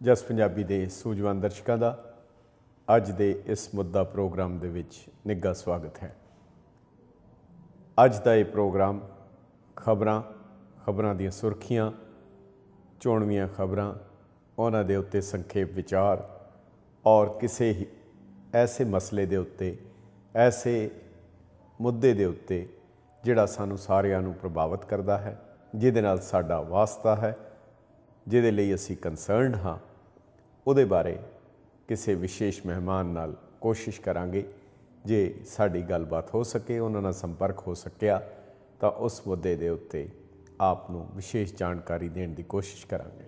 ਜਸ ਪੰਜਾਬੀ ਦੇ ਸੂਝਵਾਨ ਦਰਸ਼ਕਾਂ ਦਾ ਅੱਜ ਦੇ ਇਸ ਮੁੱਦਾ ਪ੍ਰੋਗਰਾਮ ਦੇ ਵਿੱਚ ਨਿੱਘਾ ਸਵਾਗਤ ਹੈ। ਅੱਜ ਦਾ ਇਹ ਪ੍ਰੋਗਰਾਮ ਖਬਰਾਂ ਦੀਆਂ ਸੁਰਖੀਆਂ, ਚੋਣਵੀਆਂ ਖਬਰਾਂ, ਉਹਨਾਂ ਦੇ ਉੱਤੇ ਸੰਖੇਪ ਵਿਚਾਰ ਔਰ ਕਿਸੇ ਹੀ ਐਸੇ ਮਸਲੇ ਦੇ ਉੱਤੇ, ਐਸੇ ਮੁੱਦੇ ਦੇ ਉੱਤੇ ਜਿਹੜਾ ਸਾਨੂੰ ਸਾਰਿਆਂ ਨੂੰ ਪ੍ਰਭਾਵਿਤ ਕਰਦਾ ਹੈ, ਜਿਹਦੇ ਨਾਲ ਸਾਡਾ ਵਾਸਤਾ ਹੈ, ਜਿਹਦੇ ਲਈ ਅਸੀਂ ਕੰਸਰਨਡ ਹਾਂ, ਉਹਦੇ ਬਾਰੇ ਕਿਸੇ ਵਿਸ਼ੇਸ਼ ਮਹਿਮਾਨ ਨਾਲ ਕੋਸ਼ਿਸ਼ ਕਰਾਂਗੇ। ਜੇ ਸਾਡੀ ਗੱਲਬਾਤ ਹੋ ਸਕੇ, ਉਹਨਾਂ ਨਾਲ ਸੰਪਰਕ ਹੋ ਸਕਿਆ ਤਾਂ ਉਸ ਮੁੱਦੇ ਦੇ ਉੱਤੇ ਆਪ ਨੂੰ ਵਿਸ਼ੇਸ਼ ਜਾਣਕਾਰੀ ਦੇਣ ਦੀ ਕੋਸ਼ਿਸ਼ ਕਰਾਂਗੇ।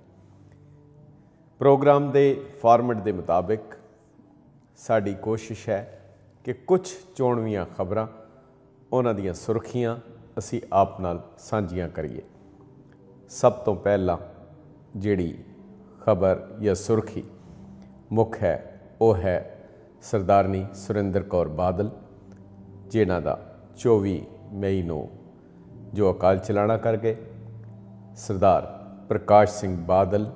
ਪ੍ਰੋਗਰਾਮ ਦੇ ਫਾਰਮੈਟ ਦੇ ਮੁਤਾਬਿਕ ਸਾਡੀ ਕੋਸ਼ਿਸ਼ ਹੈ ਕਿ ਕੁਝ ਚੋਣਵੀਆਂ ਖਬਰਾਂ, ਉਹਨਾਂ ਦੀਆਂ ਸੁਰਖੀਆਂ ਅਸੀਂ ਆਪ ਨਾਲ ਸਾਂਝੀਆਂ ਕਰੀਏ। ਸਭ ਤੋਂ ਪਹਿਲਾਂ ਜਿਹੜੀ ਖਬਰ ਜਾਂ ਸੁਰਖੀ ਮੁੱਖ ਹੈ ਉਹ ਹੈ ਸਰਦਾਰਨੀ ਸੁਰਿੰਦਰ ਕੌਰ ਬਾਦਲ, ਜਿਨ੍ਹਾਂ ਦਾ 24 ਮਈ ਨੂੰ ਜੋ ਅਕਾਲ ਚਲਾਣਾ ਕਰ ਗਏ। ਸਰਦਾਰ ਪ੍ਰਕਾਸ਼ ਸਿੰਘ ਬਾਦਲ,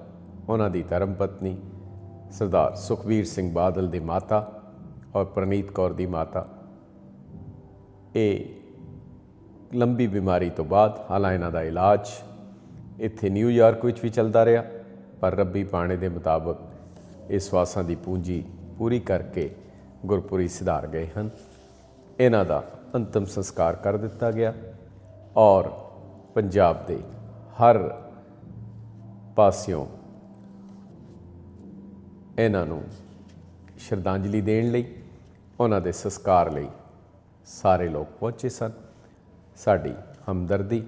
ਉਹਨਾਂ ਦੀ ਧਰਮ ਪਤਨੀ ਸਰਦਾਰ ਸੁਖਬੀਰ ਸਿੰਘ ਬਾਦਲ ਦੀ ਮਾਤਾ ਔਰ ਪ੍ਰਨੀਤ ਕੌਰ ਦੀ ਮਾਤਾ, ਇਹ ਲੰਬੀ ਬਿਮਾਰੀ ਤੋਂ ਬਾਅਦ, ਹਾਲਾਂ ਇਹਨਾਂ ਦਾ ਇਲਾਜ ਇੱਥੇ ਨਿਊਯਾਰਕ ਵਿੱਚ ਵੀ ਚੱਲਦਾ ਰਿਹਾ, ਪਰ ਰੱਬੀ ਪਾਣੇ ਦੇ ਮੁਤਾਬਕ ਇਹ ਸਵਾਸਾਂ ਦੀ ਪੂੰਜੀ ਪੂਰੀ ਕਰਕੇ ਗੁਰਪੁਰੀ ਸਿਧਾਰ ਗਏ ਹਨ। ਇਹਨਾਂ ਦਾ ਅੰਤਮ ਸੰਸਕਾਰ ਕਰ ਦਿੱਤਾ ਗਿਆ ਔਰ ਪੰਜਾਬ ਦੇ ਹਰ ਪਾਸਿਓਂ ਇਹਨਾਂ ਨੂੰ ਸ਼ਰਧਾਂਜਲੀ ਦੇਣ ਲਈ, ਉਹਨਾਂ ਦੇ ਸੰਸਕਾਰ ਲਈ ਸਾਰੇ ਲੋਕ ਪਹੁੰਚੇ ਸਨ। ਸਾਡੀ ਹਮਦਰਦੀ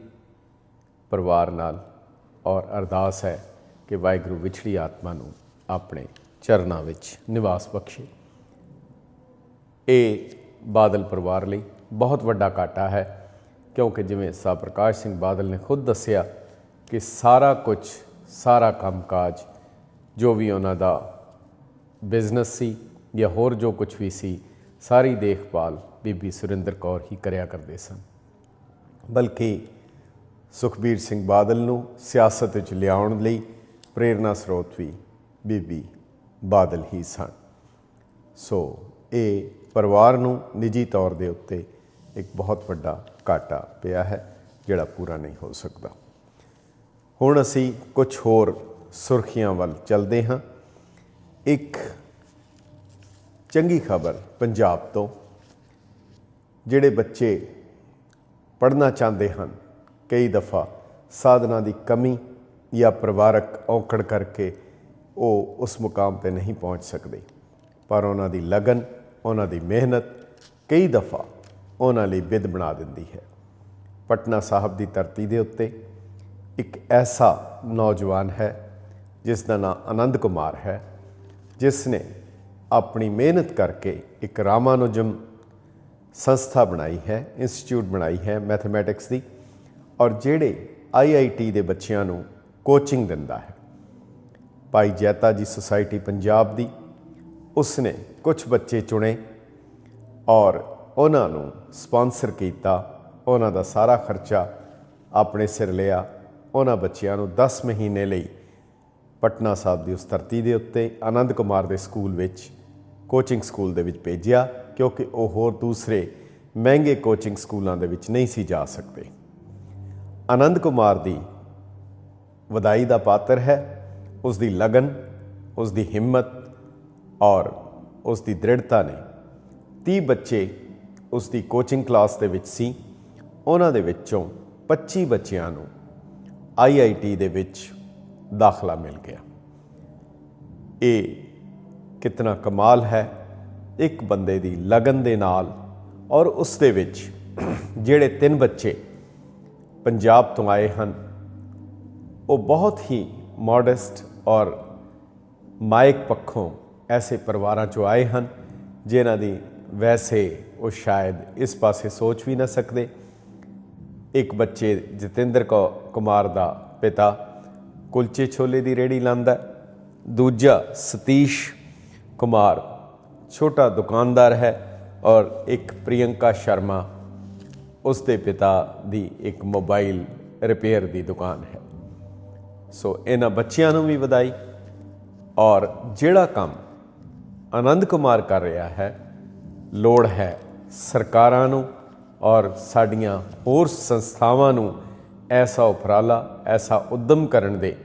ਪਰਿਵਾਰ ਨਾਲ ਔਰ ਅਰਦਾਸ ਹੈ ਕਿ ਵਾਹਿਗੁਰੂ ਵਿਛੜੀ ਆਤਮਾ ਨੂੰ ਆਪਣੇ ਚਰਨਾਂ ਵਿੱਚ ਨਿਵਾਸ ਬਖਸ਼ੇ। ਇਹ ਬਾਦਲ ਪਰਿਵਾਰ ਲਈ ਬਹੁਤ ਵੱਡਾ ਘਾਟਾ ਹੈ, ਕਿਉਂਕਿ ਜਿਵੇਂ ਸਾਹਿਬ ਪ੍ਰਕਾਸ਼ ਸਿੰਘ ਬਾਦਲ ਨੇ ਖੁਦ ਦੱਸਿਆ ਕਿ ਸਾਰਾ ਕੁਝ, ਸਾਰਾ ਕੰਮਕਾਜ, ਜੋ ਵੀ ਉਹਨਾਂ ਦਾ ਬਿਜ਼ਨਸ ਸੀ ਜਾਂ ਹੋਰ ਜੋ ਕੁਝ ਵੀ ਸੀ, ਸਾਰੀ ਦੇਖਭਾਲ ਬੀਬੀ ਸੁਰਿੰਦਰ ਕੌਰ ਹੀ ਕਰਿਆ ਕਰਦੇ ਸਨ। ਬਲਕਿ ਸੁਖਬੀਰ ਸਿੰਘ ਬਾਦਲ ਨੂੰ ਸਿਆਸਤ ਵਿੱਚ ਲਿਆਉਣ ਲਈ ਪ੍ਰੇਰਨਾ ਸਰੋਤ ਵੀ ਬੀਬੀ ਬਾਦਲ ਹੀ ਸਨ। ਸੋ ਇਹ ਪਰਿਵਾਰ ਨੂੰ ਨਿੱਜੀ ਤੌਰ ਦੇ ਉੱਤੇ ਇੱਕ ਬਹੁਤ ਵੱਡਾ ਘਾਟਾ ਪਿਆ ਹੈ, ਜਿਹੜਾ ਪੂਰਾ ਨਹੀਂ ਹੋ ਸਕਦਾ। ਹੁਣ ਅਸੀਂ ਕੁਝ ਹੋਰ ਸੁਰਖੀਆਂ ਵੱਲ ਚੱਲਦੇ ਹਾਂ। ਇੱਕ ਚੰਗੀ ਖਬਰ ਪੰਜਾਬ ਤੋਂ, ਜਿਹੜੇ ਬੱਚੇ ਪੜ੍ਹਨਾ ਚਾਹੁੰਦੇ ਹਨ, ਕਈ ਦਫਾ ਸਾਧਨਾਂ ਦੀ ਕਮੀ ਜਾਂ ਪਰਿਵਾਰਕ ਔਕੜ ਕਰਕੇ ਉਹ ਉਸ ਮੁਕਾਮ 'ਤੇ ਨਹੀਂ ਪਹੁੰਚ ਸਕਦੇ, ਪਰ ਉਹਨਾਂ ਦੀ ਲਗਨ, ਉਹਨਾਂ ਦੀ ਮਿਹਨਤ ਕਈ ਦਫਾ ਉਹਨਾਂ ਲਈ ਬਿਧ ਬਣਾ ਦਿੰਦੀ ਹੈ। ਪਟਨਾ ਸਾਹਿਬ ਦੀ ਧਰਤੀ ਦੇ ਉੱਤੇ ਇੱਕ ਐਸਾ ਨੌਜਵਾਨ ਹੈ ਜਿਸ ਦਾ ਨਾਂ ਆਨੰਦ ਕੁਮਾਰ ਹੈ, ਜਿਸ ਨੇ ਆਪਣੀ ਮਿਹਨਤ ਕਰਕੇ ਇੱਕ ਰਾਮਾਨੁਜਮ ਸੰਸਥਾ ਬਣਾਈ ਹੈ, ਇੰਸਟੀਚਿਊਟ ਬਣਾਈ ਹੈ ਮੈਥਮੈਟਿਕਸ ਦੀ, ਔਰ ਜਿਹੜੇ IIT ਦੇ ਬੱਚਿਆਂ ਨੂੰ ਕੋਚਿੰਗ ਦਿੰਦਾ ਹੈ। ਭਾਈ ਜੈਤਾ ਜੀ ਸੁਸਾਇਟੀ ਪੰਜਾਬ ਦੀ ਉਸਨੇ ਕੁਝ ਬੱਚੇ ਚੁਣੇ ਔਰ ਉਹਨਾਂ ਨੂੰ ਸਪਾਂਸਰ ਕੀਤਾ, ਉਹਨਾਂ ਦਾ ਸਾਰਾ ਖਰਚਾ ਆਪਣੇ ਸਿਰ ਲਿਆ। ਉਹਨਾਂ ਬੱਚਿਆਂ ਨੂੰ 10 ਮਹੀਨੇ ਲਈ ਪਟਨਾ ਸਾਹਿਬ ਦੀ ਉਸ ਧਰਤੀ ਦੇ ਉੱਤੇ ਆਨੰਦ ਕੁਮਾਰ ਦੇ ਸਕੂਲ ਵਿੱਚ, ਕੋਚਿੰਗ ਸਕੂਲ ਦੇ ਵਿੱਚ ਭੇਜਿਆ, ਕਿਉਂਕਿ ਉਹ ਹੋਰ ਦੂਸਰੇ ਮਹਿੰਗੇ ਕੋਚਿੰਗ ਸਕੂਲਾਂ ਦੇ ਵਿੱਚ ਨਹੀਂ ਸੀ ਜਾ ਸਕਦੇ। ਆਨੰਦ ਕੁਮਾਰ ਦੀ ਵਧਾਈ ਦਾ ਪਾਤਰ ਹੈ ਉਸ ਦੀ ਲਗਨ, ਉਸ ਦੀ ਹਿੰਮਤ ਔਰ ਉਸ ਦੀ ਦ੍ਰਿੜਤਾ ਨੇ। 30 ਬੱਚੇ ਉਸ ਦੀ ਕੋਚਿੰਗ ਕਲਾਸ ਦੇ ਵਿੱਚ ਸੀ, ਉਹਨਾਂ ਦੇ ਵਿੱਚੋਂ 25 ਬੱਚਿਆਂ ਨੂੰ IIT ਦੇ ਵਿੱਚ ਦਾਖਲਾ ਮਿਲ ਗਿਆ। ਇਹ ਕਿਤਨਾ ਕਮਾਲ ਹੈ, ਇੱਕ ਬੰਦੇ ਦੀ ਲਗਨ ਦੇ ਨਾਲ। ਔਰ ਉਸ ਦੇ ਵਿੱਚ ਜਿਹੜੇ 3 ਬੱਚੇ ਪੰਜਾਬ ਤੋਂ ਆਏ ਹਨ, ਉਹ ਬਹੁਤ ਹੀ ਮੋਡੈਸਟ ਔਰ ਮਾਇਕ ਪੱਖੋਂ ਐਸੇ ਪਰਿਵਾਰਾਂ 'ਚੋਂ ਆਏ ਹਨ ਜਿਨ੍ਹਾਂ ਦੀ ਵੈਸੇ ਉਹ ਸ਼ਾਇਦ ਇਸ ਪਾਸੇ ਸੋਚ ਵੀ ਨਾ ਸਕਦੇ। ਇੱਕ ਬੱਚੇ ਜਤਿੰਦਰ ਕੁਮਾਰ ਦਾ ਪਿਤਾ ਕੁਲਚੇ ਛੋਲੇ ਦੀ ਰੇਹੜੀ ਲਾਉਂਦਾ, ਦੂਜਾ ਸਤੀਸ਼ ਕੁਮਾਰ ਛੋਟਾ ਦੁਕਾਨਦਾਰ ਹੈ ਔਰ ਇੱਕ ਪ੍ਰਿਯੰਕਾ ਸ਼ਰਮਾ ਉਸ ਦੇ ਪਿਤਾ ਦੀ ਇੱਕ ਮੋਬਾਈਲ ਰਿਪੇਅਰ ਦੀ ਦੁਕਾਨ ਹੈ। ਸੋ ਇਹਨਾਂ ਬੱਚਿਆਂ ਨੂੰ ਵੀ ਵਧਾਈ। ਔਰ ਜਿਹੜਾ ਕੰਮ ਆਨੰਦ ਕੁਮਾਰ ਕਰ ਰਿਹਾ ਹੈ, ਲੋੜ ਹੈ ਸਰਕਾਰਾਂ ਨੂੰ ਔਰ ਸਾਡੀਆਂ ਹੋਰ ਸੰਸਥਾਵਾਂ ਨੂੰ ਐਸਾ ਉਪਰਾਲਾ, ਐਸਾ ਉਦਮ ਕਰਨ ਦੇ,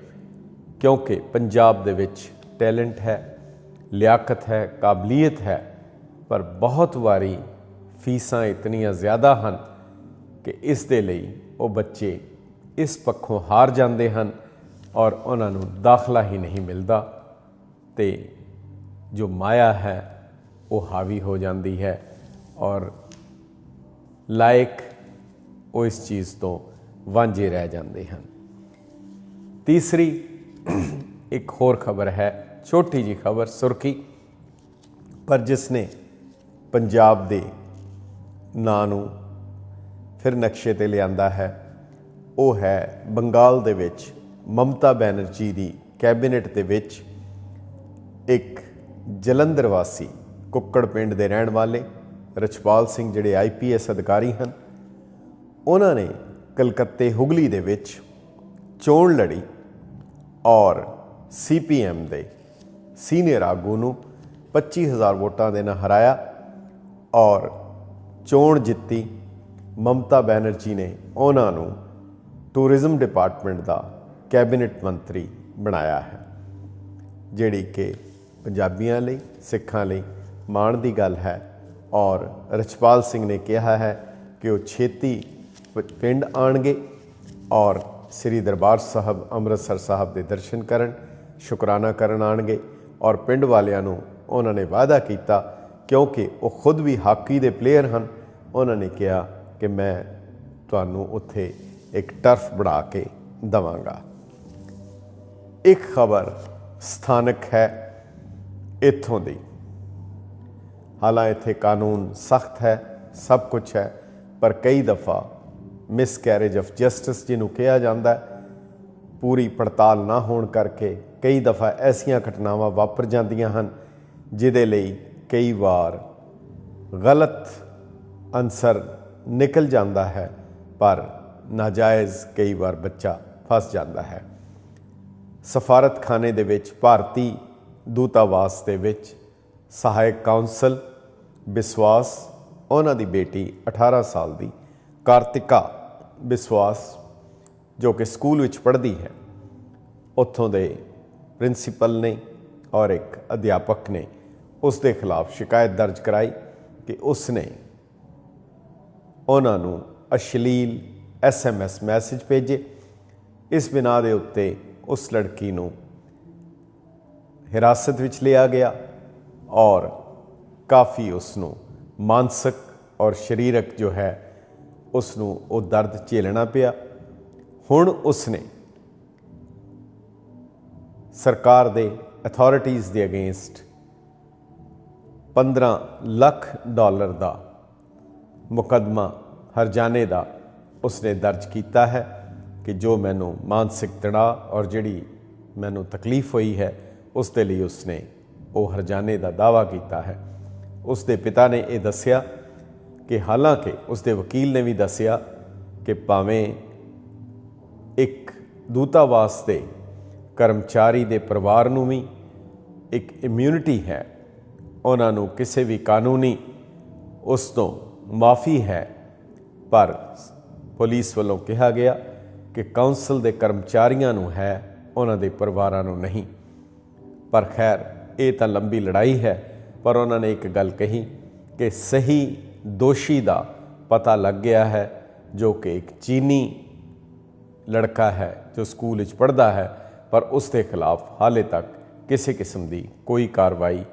ਕਿਉਂਕਿ ਪੰਜਾਬ ਦੇ ਵਿੱਚ ਟੈਲੈਂਟ ਹੈ, ਲਿਆਕਤ ਹੈ, ਕਾਬਲੀਅਤ ਹੈ, ਪਰ ਬਹੁਤ ਵਾਰੀ ਫੀਸਾਂ ਇਤਨੀਆਂ ਜ਼ਿਆਦਾ ਹਨ ਕਿ ਇਸ ਦੇ ਲਈ ਉਹ ਬੱਚੇ ਇਸ ਪੱਖੋਂ ਹਾਰ ਜਾਂਦੇ ਹਨ ਔਰ ਉਹਨਾਂ ਨੂੰ ਦਾਖਲਾ ਹੀ ਨਹੀਂ ਮਿਲਦਾ ਅਤੇ ਜੋ ਮਾਇਆ ਹੈ ਉਹ ਹਾਵੀ ਹੋ ਜਾਂਦੀ ਹੈ ਔਰ ਲਾਇਕ ਉਹ ਇਸ ਚੀਜ਼ ਤੋਂ ਵਾਂਝੇ ਰਹਿ ਜਾਂਦੇ ਹਨ। ਤੀਸਰੀ ਇੱਕ ਹੋਰ ਖਬਰ ਹੈ, ਛੋਟੀ ਜਿਹੀ ਖਬਰ, ਸੁਰਖੀ, ਪਰ ਜਿਸ ਨੇ ਪੰਜਾਬ ਦੇ ਨਾਂ ਨੂੰ ਫਿਰ ਨਕਸ਼ੇ 'ਤੇ ਲਿਆਂਦਾ ਹੈ, ਉਹ ਹੈ ਬੰਗਾਲ ਦੇ ਵਿੱਚ ਮਮਤਾ ਬੈਨਰਜੀ ਦੀ ਕੈਬਨਿਟ ਦੇ ਵਿੱਚ ਇੱਕ ਜਲੰਧਰ ਵਾਸੀ ਕੁੱਕੜ ਪਿੰਡ ਦੇ ਰਹਿਣ ਵਾਲੇ ਰਛਪਾਲ ਸਿੰਘ, ਜਿਹੜੇ IPS ਅਧਿਕਾਰੀ ਹਨ, ਉਹਨਾਂ ਨੇ ਕਲਕੱਤੇ ਹੁਗਲੀ ਦੇ ਵਿੱਚ ਚੋਣ ਲੜੀ ਔਰ CPM ਦੇ ਸੀਨੀਅਰ ਆਗੂ ਨੂੰ 25,000 ਵੋਟਾਂ ਦੇ ਨਾਲ ਹਰਾਇਆ ਔਰ ਚੋਣ ਜਿੱਤੀ। ਮਮਤਾ ਬੈਨਰਜੀ ਨੇ ਉਹਨਾਂ ਨੂੰ ਟੂਰਿਜ਼ਮ ਡਿਪਾਰਟਮੈਂਟ ਦਾ ਕੈਬਨਿਟ ਮੰਤਰੀ ਬਣਾਇਆ ਹੈ, ਜਿਹੜੀ ਕਿ ਪੰਜਾਬੀਆਂ ਲਈ, ਸਿੱਖਾਂ ਲਈ ਮਾਣ ਦੀ ਗੱਲ ਹੈ। ਔਰ ਰਛਪਾਲ ਸਿੰਘ ਨੇ ਕਿਹਾ ਹੈ ਕਿ ਉਹ ਛੇਤੀ ਪਿੰਡ ਆਉਣਗੇ ਔਰ ਸ੍ਰੀ ਦਰਬਾਰ ਸਾਹਿਬ ਅੰਮ੍ਰਿਤਸਰ ਸਾਹਿਬ ਦੇ ਦਰਸ਼ਨ ਕਰਨ, ਸ਼ੁਕਰਾਨਾ ਕਰਨ ਆਉਣਗੇ ਔਰ ਪਿੰਡ ਵਾਲਿਆਂ ਨੂੰ ਉਹਨਾਂ ਨੇ ਵਾਅਦਾ ਕੀਤਾ, ਕਿਉਂਕਿ ਉਹ ਖੁਦ ਵੀ ਹਾਕੀ ਦੇ ਪਲੇਅਰ ਹਨ, ਉਹਨਾਂ ਨੇ ਕਿਹਾ ਕਿ ਮੈਂ ਤੁਹਾਨੂੰ ਉੱਥੇ ਇੱਕ ਟਰਫ ਬਣਾ ਕੇ ਦੇਵਾਂਗਾ। ਇੱਕ ਖਬਰ ਸਥਾਨਕ ਹੈ ਇੱਥੋਂ ਦੀ, ਹਾਲਾਂ ਇੱਥੇ ਕਾਨੂੰਨ ਸਖਤ ਹੈ, ਸਭ ਕੁਛ ਹੈ, ਪਰ ਕਈ ਦਫਾ ਮਿਸਕੈਰੇਜ ਆਫ ਜਸਟਿਸ ਜਿਹਨੂੰ ਕਿਹਾ ਜਾਂਦਾ, ਪੂਰੀ ਪੜਤਾਲ ਨਾ ਹੋਣ ਕਰਕੇ ਕਈ ਦਫਾ ਐਸੀਆਂ ਘਟਨਾਵਾਂ ਵਾਪਰ ਜਾਂਦੀਆਂ ਹਨ ਜਿਹਦੇ ਲਈ ਕਈ ਵਾਰ ਗਲਤ ਅਨਸਰ ਨਿਕਲ ਜਾਂਦਾ ਹੈ, ਪਰ ਨਾਜਾਇਜ਼ ਕਈ ਵਾਰ ਬੱਚਾ ਫਸ ਜਾਂਦਾ ਹੈ। ਸਫਾਰਤਖਾਨੇ ਦੇ ਵਿੱਚ, ਭਾਰਤੀ ਦੂਤਾਵਾਸ ਦੇ ਵਿੱਚ ਸਹਾਇਕ ਕਾਉਂਸਲ ਬਿਸਵਾਸ, ਉਹਨਾਂ ਦੀ ਬੇਟੀ 18 ਸਾਲ ਦੀ ਕਾਰਤਿਕਾ ਬਿਸਵਾਸ, ਜੋ ਕਿ ਸਕੂਲ ਵਿੱਚ ਪੜ੍ਹਦੀ ਹੈ, ਉੱਥੋਂ ਦੇ ਪ੍ਰਿੰਸੀਪਲ ਨੇ ਔਰ ਇੱਕ ਅਧਿਆਪਕ ਨੇ ਉਸ ਦੇ ਖਿਲਾਫ ਸ਼ਿਕਾਇਤ ਦਰਜ ਕਰਾਈ ਕਿ ਉਸਨੇ ਉਹਨਾਂ ਨੂੰ ਅਸ਼ਲੀਲ SMS ਮੈਸੇਜ ਭੇਜੇ। ਇਸ ਬਿਨਾਂ ਦੇ ਉੱਤੇ ਉਸ ਲੜਕੀ ਨੂੰ ਹਿਰਾਸਤ ਵਿੱਚ ਲਿਆ ਗਿਆ ਔਰ ਕਾਫੀ ਉਸ ਨੂੰ ਮਾਨਸਿਕ ਔਰ ਸਰੀਰਕ ਜੋ ਹੈ ਉਸ ਨੂੰ ਉਹ ਦਰਦ ਝੇਲਣਾ ਪਿਆ। ਹੁਣ ਉਸਨੇ ਸਰਕਾਰ ਦੇ ਅਥਾਰਟੀਜ਼ ਦੇ ਅਗੇਂਸਟ $15 ਲੱਖ ਦਾ ਮੁਕੱਦਮਾ ਹਰਜਾਨੇ ਦਾ ਉਸਨੇ ਦਰਜ ਕੀਤਾ ਹੈ ਕਿ ਜੋ ਮੈਨੂੰ ਮਾਨਸਿਕ ਤਣਾਅ ਔਰ ਜਿਹੜੀ ਮੈਨੂੰ ਤਕਲੀਫ ਹੋਈ ਹੈ ਉਸ ਦੇ ਲਈ ਉਸਨੇ ਉਹ ਹਰਜਾਨੇ ਦਾ ਦਾਅਵਾ ਕੀਤਾ ਹੈ। ਉਸ ਦੇ ਪਿਤਾ ਨੇ ਇਹ ਦੱਸਿਆ ਕਿ ਹਾਲਾਂਕਿ ਉਸ ਦੇ ਵਕੀਲ ਨੇ ਵੀ ਦੱਸਿਆ ਕਿ ਭਾਵੇਂ ਇੱਕ ਦੂਤਾਵਾਸ ਦੇ ਕਰਮਚਾਰੀ ਦੇ ਪਰਿਵਾਰ ਨੂੰ ਵੀ ਇੱਕ ਇਮਿਊਨਿਟੀ ਹੈ, ਉਹਨਾਂ ਨੂੰ ਕਿਸੇ ਵੀ ਕਾਨੂੰਨੀ ਉਸ ਤੋਂ ਮਾਫੀ ਹੈ, ਪਰ ਪੁਲਿਸ ਵੱਲੋਂ ਕਿਹਾ ਗਿਆ ਕਿ ਕਾਉਂਸਲ ਦੇ ਕਰਮਚਾਰੀਆਂ ਨੂੰ ਹੈ, ਉਹਨਾਂ ਦੇ ਪਰਿਵਾਰਾਂ ਨੂੰ ਨਹੀਂ। ਪਰ ਖੈਰ ਇਹ ਤਾਂ ਲੰਬੀ ਲੜਾਈ ਹੈ, ਪਰ ਉਹਨਾਂ ਨੇ ਇੱਕ ਗੱਲ ਕਹੀ ਕਿ ਸਹੀ ਦੋਸ਼ੀ ਦਾ ਪਤਾ ਲੱਗ ਗਿਆ ਹੈ, ਜੋ ਕਿ ਇੱਕ ਚੀਨੀ ਲੜਕਾ ਹੈ ਜੋ ਸਕੂਲ ਵਿੱਚ ਪੜ੍ਹਦਾ ਹੈ, ਪਰ ਉਸ ਦੇ ਖਿਲਾਫ ਹਾਲੇ ਤੱਕ ਕਿਸੇ ਕਿਸਮ ਦੀ ਕੋਈ ਕਾਰਵਾਈ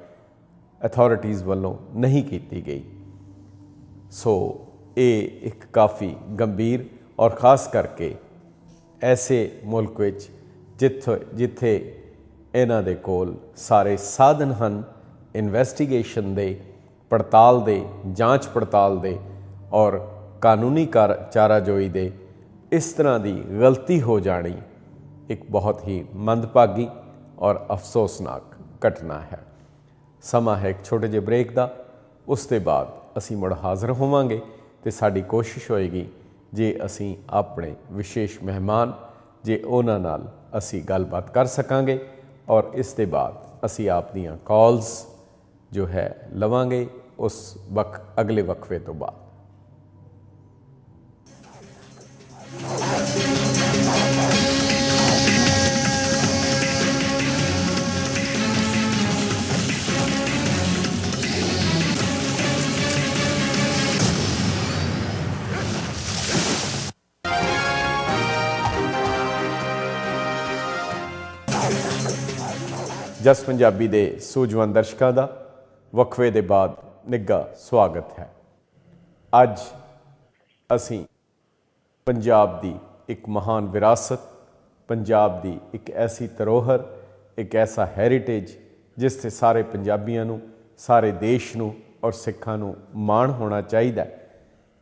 ਅਥਾਰਟੀਜ਼ ਵੱਲੋਂ ਨਹੀਂ ਕੀਤੀ ਗਈ। ਸੋ ਇਹ ਇੱਕ ਕਾਫੀ ਗੰਭੀਰ ਔਰ ख़ास ਕਰਕੇ ਐਸੇ ਮੁਲਕ ਵਿੱਚ ਜਿੱਥੇ ਇਹਨਾਂ ਦੇ ਕੋਲ ਸਾਰੇ ਸਾਧਨ ਹਨ ਇਨਵੈਸਟੀਗੇਸ਼ਨ ਦੇ, ਪੜਤਾਲ ਦੇ, ਜਾਂਚ ਪੜਤਾਲ ਦੇ ਔਰ ਕਾਨੂੰਨੀ ਚਾਰਾਜੋਈ ਦੇ। ਇਸ ਤਰ੍ਹਾਂ ਦੀ ਗਲਤੀ ਹੋ ਜਾਣੀ ਇੱਕ ਬਹੁਤ ਹੀ ਮੰਦਭਾਗੀ ਔਰ ਅਫਸੋਸਨਾਕ ਘਟਨਾ ਹੈ। ਸਮਾਂ ਹੈ ਇੱਕ ਛੋਟੇ ਜਿਹੇ ਬ੍ਰੇਕ ਦਾ, ਉਸ ਤੋਂ ਬਾਅਦ ਅਸੀਂ ਮੁੜ ਹਾਜ਼ਰ ਹੋਵਾਂਗੇ ਅਤੇ ਸਾਡੀ ਕੋਸ਼ਿਸ਼ ਹੋਏਗੀ ਜੇ ਅਸੀਂ ਆਪਣੇ ਵਿਸ਼ੇਸ਼ ਮਹਿਮਾਨ ਜੇ ਉਹਨਾਂ ਨਾਲ ਅਸੀਂ ਗੱਲਬਾਤ ਕਰ ਸਕਾਂਗੇ ਔਰ ਇਸ ਦੇ ਬਾਅਦ ਅਸੀਂ ਆਪ ਦੀਆਂ ਕਾਲਸ ਜੋ ਹੈ ਲਵਾਂਗੇ ਉਸ ਅਗਲੇ ਵਕਫੇ ਤੋਂ ਬਾਅਦ। ਜਸ ਪੰਜਾਬੀ ਦੇ ਸੂਝਵਾਨ ਦਰਸ਼ਕਾਂ ਦਾ ਵਕਫੇ ਦੇ ਬਾਅਦ ਨਿੱਘਾ ਸਵਾਗਤ ਹੈ। ਅੱਜ ਅਸੀਂ ਪੰਜਾਬ ਦੀ ਇੱਕ ਮਹਾਨ ਵਿਰਾਸਤ, ਪੰਜਾਬ ਦੀ ਇੱਕ ਐਸੀ ਧਰੋਹਰ, ਇੱਕ ਐਸਾ ਹੈਰੀਟੇਜ ਜਿਸ 'ਤੇ ਸਾਰੇ ਪੰਜਾਬੀਆਂ ਨੂੰ, ਸਾਰੇ ਦੇਸ਼ ਨੂੰ ਔਰ ਸਿੱਖਾਂ ਨੂੰ ਮਾਣ ਹੋਣਾ ਚਾਹੀਦਾ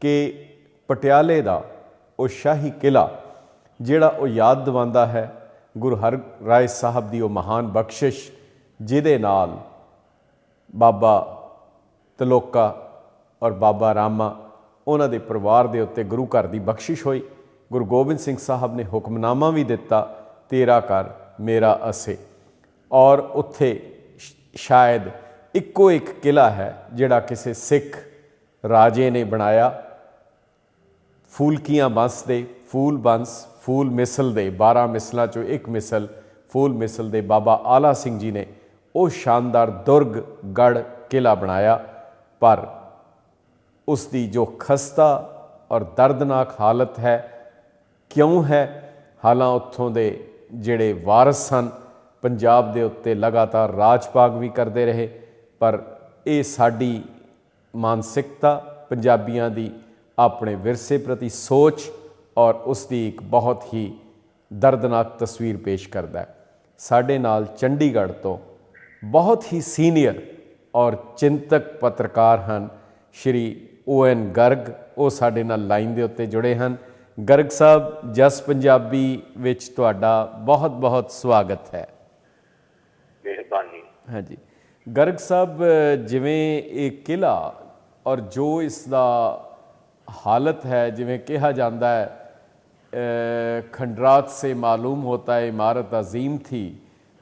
ਕਿ ਪਟਿਆਲੇ ਦਾ ਉਹ ਸ਼ਾਹੀ ਕਿਲ੍ਹਾ ਜਿਹੜਾ ਉਹ ਯਾਦ ਦਿਵਾਉਂਦਾ ਹੈ ਗੁਰੂ ਹਰਰਾਏ ਸਾਹਿਬ ਦੀ ਉਹ ਮਹਾਨ ਬਖਸ਼ਿਸ਼ ਜਿਹਦੇ ਨਾਲ ਬਾਬਾ ਤਲੋਕਾ ਔਰ ਬਾਬਾ ਰਾਮਾ ਉਹਨਾਂ ਦੇ ਪਰਿਵਾਰ ਦੇ ਉੱਤੇ ਗੁਰੂ ਘਰ ਦੀ ਬਖਸ਼ਿਸ਼ ਹੋਈ। ਗੁਰੂ ਗੋਬਿੰਦ ਸਿੰਘ ਸਾਹਿਬ ਨੇ ਹੁਕਮਨਾਮਾ ਵੀ ਦਿੱਤਾ, ਤੇਰਾ ਘਰ ਮੇਰਾ ਅਸੇ, ਔਰ ਉੱਥੇ ਸ਼ਾਇਦ ਇੱਕੋ ਇੱਕ ਕਿਲ੍ਹਾ ਹੈ ਜਿਹੜਾ ਕਿਸੇ ਸਿੱਖ ਰਾਜੇ ਨੇ ਬਣਾਇਆ। ਫੂਲਕੀਆਂ ਬੰਸ ਦੇ ਫੂਲ ਬੰਸ ਫੂਲ ਮਿਸਲ ਦੇ 12 ਮਿਸਲਾਂ 'ਚੋਂ ਇੱਕ ਮਿਸਲ ਫੂਲ ਮਿਸਲ ਦੇ ਬਾਬਾ ਆਲਾ ਸਿੰਘ ਜੀ ਨੇ ਉਹ ਸ਼ਾਨਦਾਰ ਦੁਰਗ ਗੜ੍ਹ ਕਿਲ੍ਹਾ ਬਣਾਇਆ, ਪਰ ਉਸ ਦੀ ਜੋ ਖਸਤਾ ਔਰ ਦਰਦਨਾਕ ਹਾਲਤ ਹੈ, ਕਿਉਂ ਹੈ? ਹਾਲਾਂ ਉੱਥੋਂ ਦੇ ਜਿਹੜੇ ਵਾਰਸ ਸਨ ਪੰਜਾਬ ਦੇ ਉੱਤੇ ਲਗਾਤਾਰ ਰਾਜ ਭਾਗ ਵੀ ਕਰਦੇ ਰਹੇ, ਪਰ ਇਹ ਸਾਡੀ ਮਾਨਸਿਕਤਾ, ਪੰਜਾਬੀਆਂ ਦੀ ਆਪਣੇ ਵਿਰਸੇ ਪ੍ਰਤੀ ਸੋਚ ਔਰ ਉਸ ਦੀ ਇੱਕ ਬਹੁਤ ਹੀ ਦਰਦਨਾਕ ਤਸਵੀਰ ਪੇਸ਼ ਕਰਦਾ ਹੈ। ਸਾਡੇ ਨਾਲ ਚੰਡੀਗੜ੍ਹ ਤੋਂ ਬਹੁਤ ਹੀ ਸੀਨੀਅਰ ਔਰ ਚਿੰਤਕ ਪੱਤਰਕਾਰ ਹਨ ਸ਼੍ਰੀ ON ਗਰਗ, ਉਹ ਸਾਡੇ ਨਾਲ ਲਾਈਨ ਦੇ ਉੱਤੇ ਜੁੜੇ ਹਨ। ਗਰਗ ਸਾਹਿਬ, ਜਸ ਪੰਜਾਬੀ ਵਿੱਚ ਤੁਹਾਡਾ ਬਹੁਤ ਬਹੁਤ ਸਵਾਗਤ ਹੈ। ਮਿਹਰਬਾਨੀ। ਹਾਂਜੀ ਗਰਗ ਸਾਹਿਬ, ਜਿਵੇਂ ਇਹ ਕਿਲ੍ਹਾ ਔਰ ਜੋ ਇਸ ਦਾ ਹਾਲਤ ਹੈ, ਜਿਵੇਂ ਕਿਹਾ ਜਾਂਦਾ ਹੈ खंडरात से मालूम होता है इमारत अजीम थी,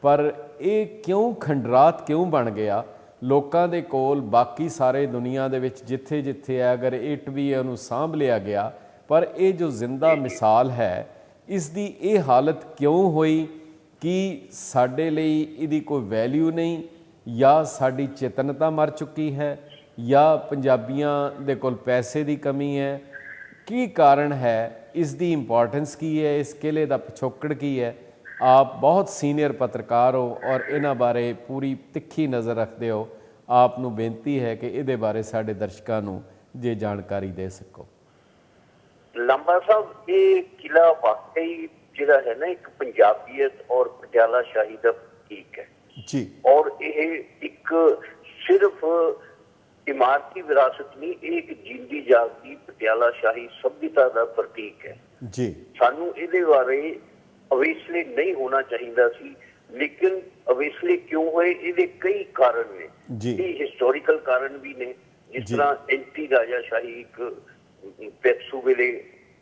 पर ਇਹ ਕਿਉਂ ਖੰਡਰਾਤ ਕਿਉਂ ਬਣ ਗਿਆ? ਲੋਕਾਂ ਦੇ ਕੋਲ ਬਾਕੀ ਸਾਰੇ ਦੁਨੀਆ ਦੇ ਵਿੱਚ ਜਿੱਥੇ ਜਿੱਥੇ ਹੈ, ਅਗਰ ਇੱਟ ਵੀ ਉਹਨੂੰ ਸਾਂਭ ਲਿਆ ਗਿਆ, ਪਰ ਇਹ ਜੋ ਜ਼ਿੰਦਾ ਮਿਸਾਲ ਹੈ ਇਸ ਦੀ ਇਹ ਹਾਲਤ ਕਿਉਂ ਹੋਈ? ਕਿ ਸਾਡੇ ਲਈ ਇਹਦੀ ਕੋਈ ਵੈਲਿਊ ਨਹੀਂ, ਜਾਂ ਸਾਡੀ ਚੇਤਨਤਾ ਮਰ ਚੁੱਕੀ ਹੈ, ਜਾਂ ਪੰਜਾਬੀਆਂ ਦੇ ਕੋਲ ਪੈਸੇ ਦੀ ਕਮੀ ਹੈ? ਕੀ ਕਾਰਨ ਹੈ? ਇਸ ਦੀ ਇੰਪੋਰਟੈਂਸ ਕੀ ਹੈ? ਇਸ ਕਿਲੇ ਦਾ ਪਿਛੋਕੜ ਕੀ ਹੈ? ਆਪ ਬਹੁਤ ਸੀਨੀਅਰ ਪੱਤਰਕਾਰ ਹੋ ਔਰ ਇਹਨਾਂ ਬਾਰੇ ਪੂਰੀ ਤਿੱਖੀ ਨਜ਼ਰ ਰੱਖਦੇ ਹੋ। ਆਪ ਨੂੰ ਬੇਨਤੀ ਹੈ ਕਿ ਇਹਦੇ ਬਾਰੇ ਸਾਡੇ ਦਰਸ਼ਕਾਂ ਨੂੰ ਜੇ ਜਾਣਕਾਰੀ ਦੇ ਸਕੋ। ਲੰਬਾ ਸਾਹਿਬ, ਇਹ ਕਿਲਾ ਵਾਕਈ ਜਿਹੜਾ ਹੈ ਨਾ ਇੱਕ ਪੰਜਾਬੀਅਤ ਔਰ ਪਟਿਆਲਾ ਸ਼ਾਹੀ ਦਾ ਪ੍ਰਤੀਕ ਹੈ ਜੀ, ਔਰ ਇਹ ਇੱਕ ਸਿਰਫ ਇਮਾਰਤੀ ਵਿਰਾਸਤ ਨਹੀਂ, ਇਹ ਇੱਕ ਜਿੰਦੀ ਜਾਗਦੀ ਪਟਿਆਲਾ ਸ਼ਾਹੀ ਸਭਿਅਤਾ ਦਾ ਪ੍ਰਤੀਕ ਹੈ ਜੀ। ਸਾਨੂੰ ਇਹਦੇ ਬਾਰੇ ਅਵੇਸਲੇ ਨਹੀਂ ਹੋਣਾ ਚਾਹੀਦਾ ਸੀ, ਲੇਕਿਨ ਅਵੇਸਲੇ ਕਿਉਂ ਹੋਏ? ਇਹਦੇ ਕਈ ਕਾਰਨ ਨੇ। ਇਹ ਹਿਸਟੋਰੀਕਲ ਕਾਰਨ ਵੀ ਨੇ, ਜਿਸ ਤਰ੍ਹਾਂ ਐਂਟੀ ਰਾਜਾ ਸ਼ਾਹੀ ਇੱਕ ਪੈਪਸੂ ਵੇਲੇ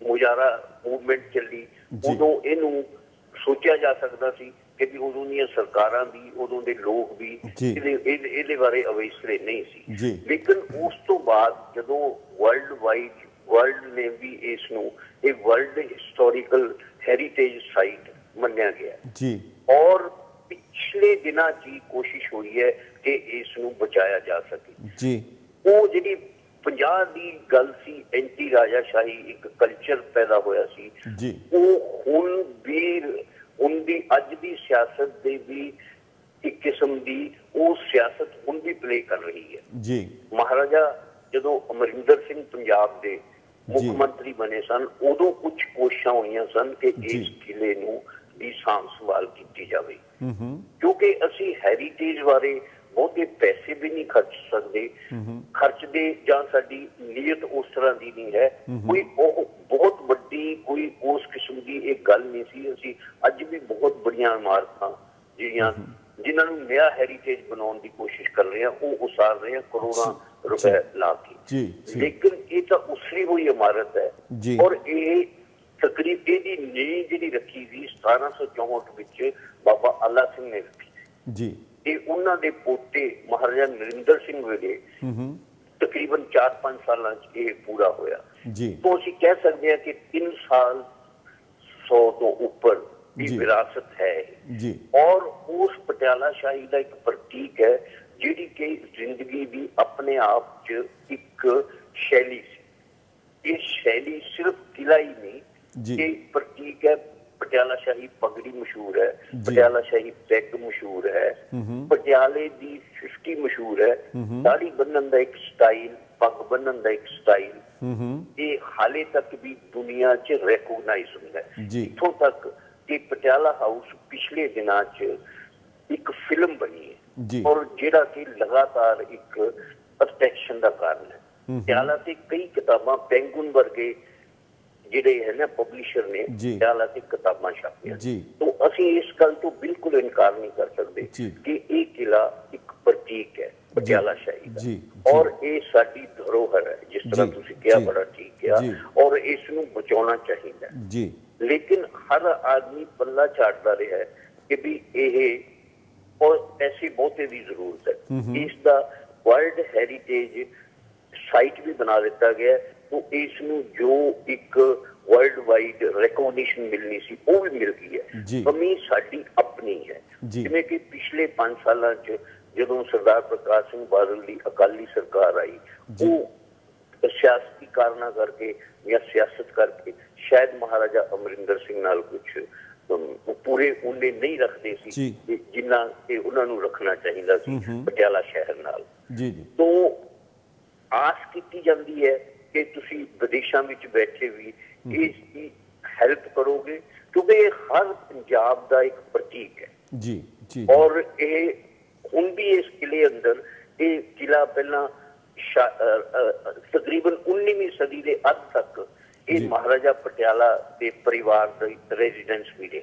ਮੁਜ਼ਾਹਰਾ ਮੂਵਮੈਂਟ ਚੱਲੀ, ਉਦੋਂ ਇਹਨੂੰ ਸੋਚਿਆ ਜਾ ਸਕਦਾ ਸੀ ਕਿ ਵੀ ਉਦੋਂ ਦੀਆਂ ਸਰਕਾਰਾਂ ਵੀ, ਉਦੋਂ ਦੇ ਲੋਕ ਵੀ ਇਹਦੇ ਬਾਰੇ ਅਵੇਸਲੇ ਨਹੀਂ ਸੀ। ਲੇਕਿਨ ਉਸ ਤੋਂ ਬਾਅਦ ਜਦੋਂ ਵਰਲਡ ਨੇ ਵੀ ਇਸ ਨੂੰ ਇਹ ਵਰਲਡ ਹਿਸਟੋਰੀਕਲ ਹੈਰੀਟੇਜ ਸਾਈਟ ਮੰਨਿਆ ਗਿਆ ਜੀ, ਔਰ ਪਿਛਲੇ ਦਿਨਾਂ 'ਚ ਹੀ ਕੋਸ਼ਿਸ਼ ਹੋਈ ਹੈ ਕਿ ਇਸ ਨੂੰ ਬਚਾਇਆ ਜਾ ਸਕੇ ਜੀ। ਉਹ ਜਿਹੜੀ 50 ਦੀ ਗੱਲ ਸੀ, ਐਂਟੀ ਰਾਜਾ ਸ਼ਾਹੀ ਇੱਕ ਕਲਚਰ ਪੈਦਾ ਹੋਇਆ ਸੀ ਜੀ, ਉਹ ਹੁਣ ਵੀ ਉਹਦੀ ਅੱਜ ਦੀ ਸਿਆਸਤ ਦੇ ਵੀ ਇੱਕ ਕਿਸਮ ਦੀ ਉਹ ਸਿਆਸਤ ਹੁਣ ਵੀ ਪਲੇ ਕਰ ਰਹੀ ਹੈ ਜੀ। ਮਹਾਰਾਜਾ ਜਦੋਂ ਅਮਰਿੰਦਰ ਸਿੰਘ ਪੰਜਾਬ ਦੇ ਮੁੱਖ ਮੰਤਰੀ ਬਣੇ ਸਨ, ਉਦੋਂ ਕੁਝ ਕੋਸ਼ਿਸ਼ਾਂ ਹੋਈਆਂ ਸਨ ਕਿ ਇਸ ਕਿਲੇ ਨੂੰ ਦੀ ਸਾਂਭ ਸੰਭਾਲ ਕੀਤੀ ਜਾਵੇ, ਕਿਉਂਕਿ ਅਸੀਂ ਹੈਰੀਟੇਜ ਬਾਰੇ ਬਹੁਤੇ ਪੈਸੇ ਵੀ ਨਹੀਂ ਖਰਚ ਸਕਦੇ, ਖਰਚਦੇ ਜਾਂ ਸਾਡੀ ਨੀਅਤ ਉਸ ਤਰ੍ਹਾਂ ਦੀ ਨਹੀਂ ਹੈ, ਕੋਈ ਉਹ ਬਹੁਤ ਵੱਡੀ ਕੋਈ ਉਸ ਕਿਸਮ ਦੀ ਇਹ ਗੱਲ ਨਹੀਂ ਸੀ। ਅਸੀਂ ਅੱਜ ਵੀ ਬਹੁਤ ਬੜੀਆਂ ਇਮਾਰਤਾਂ ਜਿਹੜੀਆਂ ਜਿਨ੍ਹਾਂ ਨੂੰ ਨया ਹੈਰੀਟੇਜ ਬਣਾਉਣ ਦੀ ਕੋਸ਼ਿਸ਼ ਕਰ ਰਹੇ ਹਾਂ, ਉਹ ਉਸਾਰ ਰਹੇ ਹਾਂ ਕਰੋੜਾਂ ਰੁਪਏ ਲਾ ਕੇ, ਲੇਕਿਨ ਇਹ ਤਾਂ ਉਸਰੀ ਹੋਈ ਇਮਾਰਤ ਹੈ। ਔਰ ਇਹ ਤਕਰੀਬ ਇਹਦੀ ਨੀਂਹ ਜਿਹੜੀ ਰੱਖੀ ਸੀ 1764 ਵਿੱਚ ਬਾਬਾ ਆਲਾ ਸਿੰਘ ਨੇ ਰੱਖੀ ਤੇ ਉਹਨਾਂ ਦੇ ਪੋਤੇ ਮਹਾਰਾਜਾ ਨਰਿੰਦਰ ਸਿੰਘ ਵੇਲੇ ਤਕਰੀਬਨ 4-5 ਸਾਲਾਂ 'ਚ ਇਹ ਪੂਰਾ ਹੋਇਆ। तो ਅਸੀਂ ਕਹਿ ਸਕਦੇ ਹਾਂ ਕਿ 3 ਸਾਲ 100 ਤੋਂ ਉੱਪਰ ਦੀ ਵਿਰਾਸਤ ਹੈ ਔਰ ਉਸ ਪਟਿਆਲਾ ਸ਼ਾਹੀ ਦਾ ਇੱਕ ਪ੍ਰਤੀਕ ਹੈ ਜਿਹੜੀ ਕਿ ਜ਼ਿੰਦਗੀ ਦੀ ਆਪਣੇ ਆਪ 'ਚ ਇੱਕ ਸ਼ੈਲੀ ਸੀ। ਇਹ ਸ਼ੈਲੀ ਸਿਰਫ ਕਿਲਾ ਹੀ ਨਹੀਂ, ਇਹ ਪ੍ਰਤੀਕ ਹੈ। ਪਟਿਆਲਾ ਸ਼ਾਹੀ ਪਗੜੀ ਮਸ਼ਹੂਰ ਹੈ, ਪਟਿਆਲਾ ਸ਼ਾਹੀ ਪੈਗ ਮਸ਼ਹੂਰ ਹੈ, ਪਟਿਆਲੇ ਦੀ 50 ਮਸ਼ਹੂਰ ਹੈ, ਦਾੜੀ ਬੰਨਣ ਦਾ ਇੱਕ ਸਟਾਈਲ, ਪੱਗ ਬੰਨਣ ਦਾ ਇੱਕ ਸਟਾਈਲ, ਇਹ ਹਾਲੇ ਤੱਕ ਵੀ ਦੁਨੀਆ 'ਚ ਰੈਕੋਗਨਾਈਜ਼ ਹੁੰਦਾ ਹੈ। ਇੱਥੋਂ ਤੱਕ ਕਿ ਪਟਿਆਲਾ ਹਾਊਸ ਪਿਛਲੇ ਦਿਨਾਂ 'ਚ ਇੱਕ ਫਿਲਮ ਬਣੀ ਹੈ ਔਰ ਜਿਹੜਾ ਕਿ ਲਗਾਤਾਰ ਇੱਕ ਅਟਰੈਕਸ਼ਨ ਦਾ ਕਾਰਨ ਹੈ। ਪਟਿਆਲਾ ਤੇ ਕਈ ਕਿਤਾਬਾਂ ਪੈਂਗੁਨ ਵਰਗੇ ਜਿਹੜੇ ਹੈ ਨਾ ਪਬਲਿਸ਼ਰ ਨੇ ਪਟਿਆਲਾ ਤੇ ਕਿਤਾਬਾਂ ਛਾਪੀਆਂ, ਤਾਂ ਅਸੀਂ ਇਸ ਗੱਲ ਤੋਂ ਬਿਲਕੁਲ ਇਨਕਾਰ ਨਹੀਂ ਕਰ ਸਕਦੇ ਕਿ ਇਹ ਕਿਲਾ ਇੱਕ ਪ੍ਰਤੀਕ ਹੈ ਪਟਿਆਲਾ ਸ਼ਾਹੀ ਦਾ ਔਰ ਇਹ ਸਾਡੀ ਧਰੋਹਰ ਹੈ, ਜਿਸ ਤਰ੍ਹਾਂ ਤੁਸੀਂ ਕਿਹਾ ਬੜਾ ਠੀਕ ਕਿਹਾ, ਔਰ ਇਸ ਨੂੰ ਬਚਾਉਣਾ ਚਾਹੀਦਾ। ਲੇਕਿਨ ਹਰ ਆਦਮੀ ਪੱਲਾ ਝਾੜਦਾ ਰਿਹਾ ਕਿ ਵੀ ਇਹ ਔਰ ਐਸੀ ਬਹੁਤੇ ਦੀ ਜ਼ਰੂਰਤ ਹੈ। ਇਸ ਦਾ ਵਰਲਡ ਹੈਰੀਟੇਜ ਸਾਈਟ ਵੀ ਬਣਾ ਦਿੱਤਾ ਗਿਆ, तो इसनू जो एक वर्ल्ड वाइड रिकॉग्निशन मिलनी सी वो भी मिल गई है। कमी साडी अपनी है, जिवें कि पिछले 5 सालों च जदों सरदार प्रकाश सिंह बादल की अकाली सरकार आई, वो सियासती कारणा करके या सियासत करके शायद महाराजा अमरिंदर सिंह नाल कुछ पूरे उन्ने नहीं रखते सी जिन्ना कि उन्हां नूं रखना चाहिदा सी पटियाला शहर नाल। तो आस की जाती है कि तुसी विदेशों में बैठे भी इसकी हेल्प करोगे, क्योंकि हर पंजाब का एक प्रतीक है। और ये हुण भी इस किले अंदर ये किला पहला तकरीबन 19वीं सदी के अद तक ये महाराजा पटियाला के परिवार के रेजिडेंस भी रहे,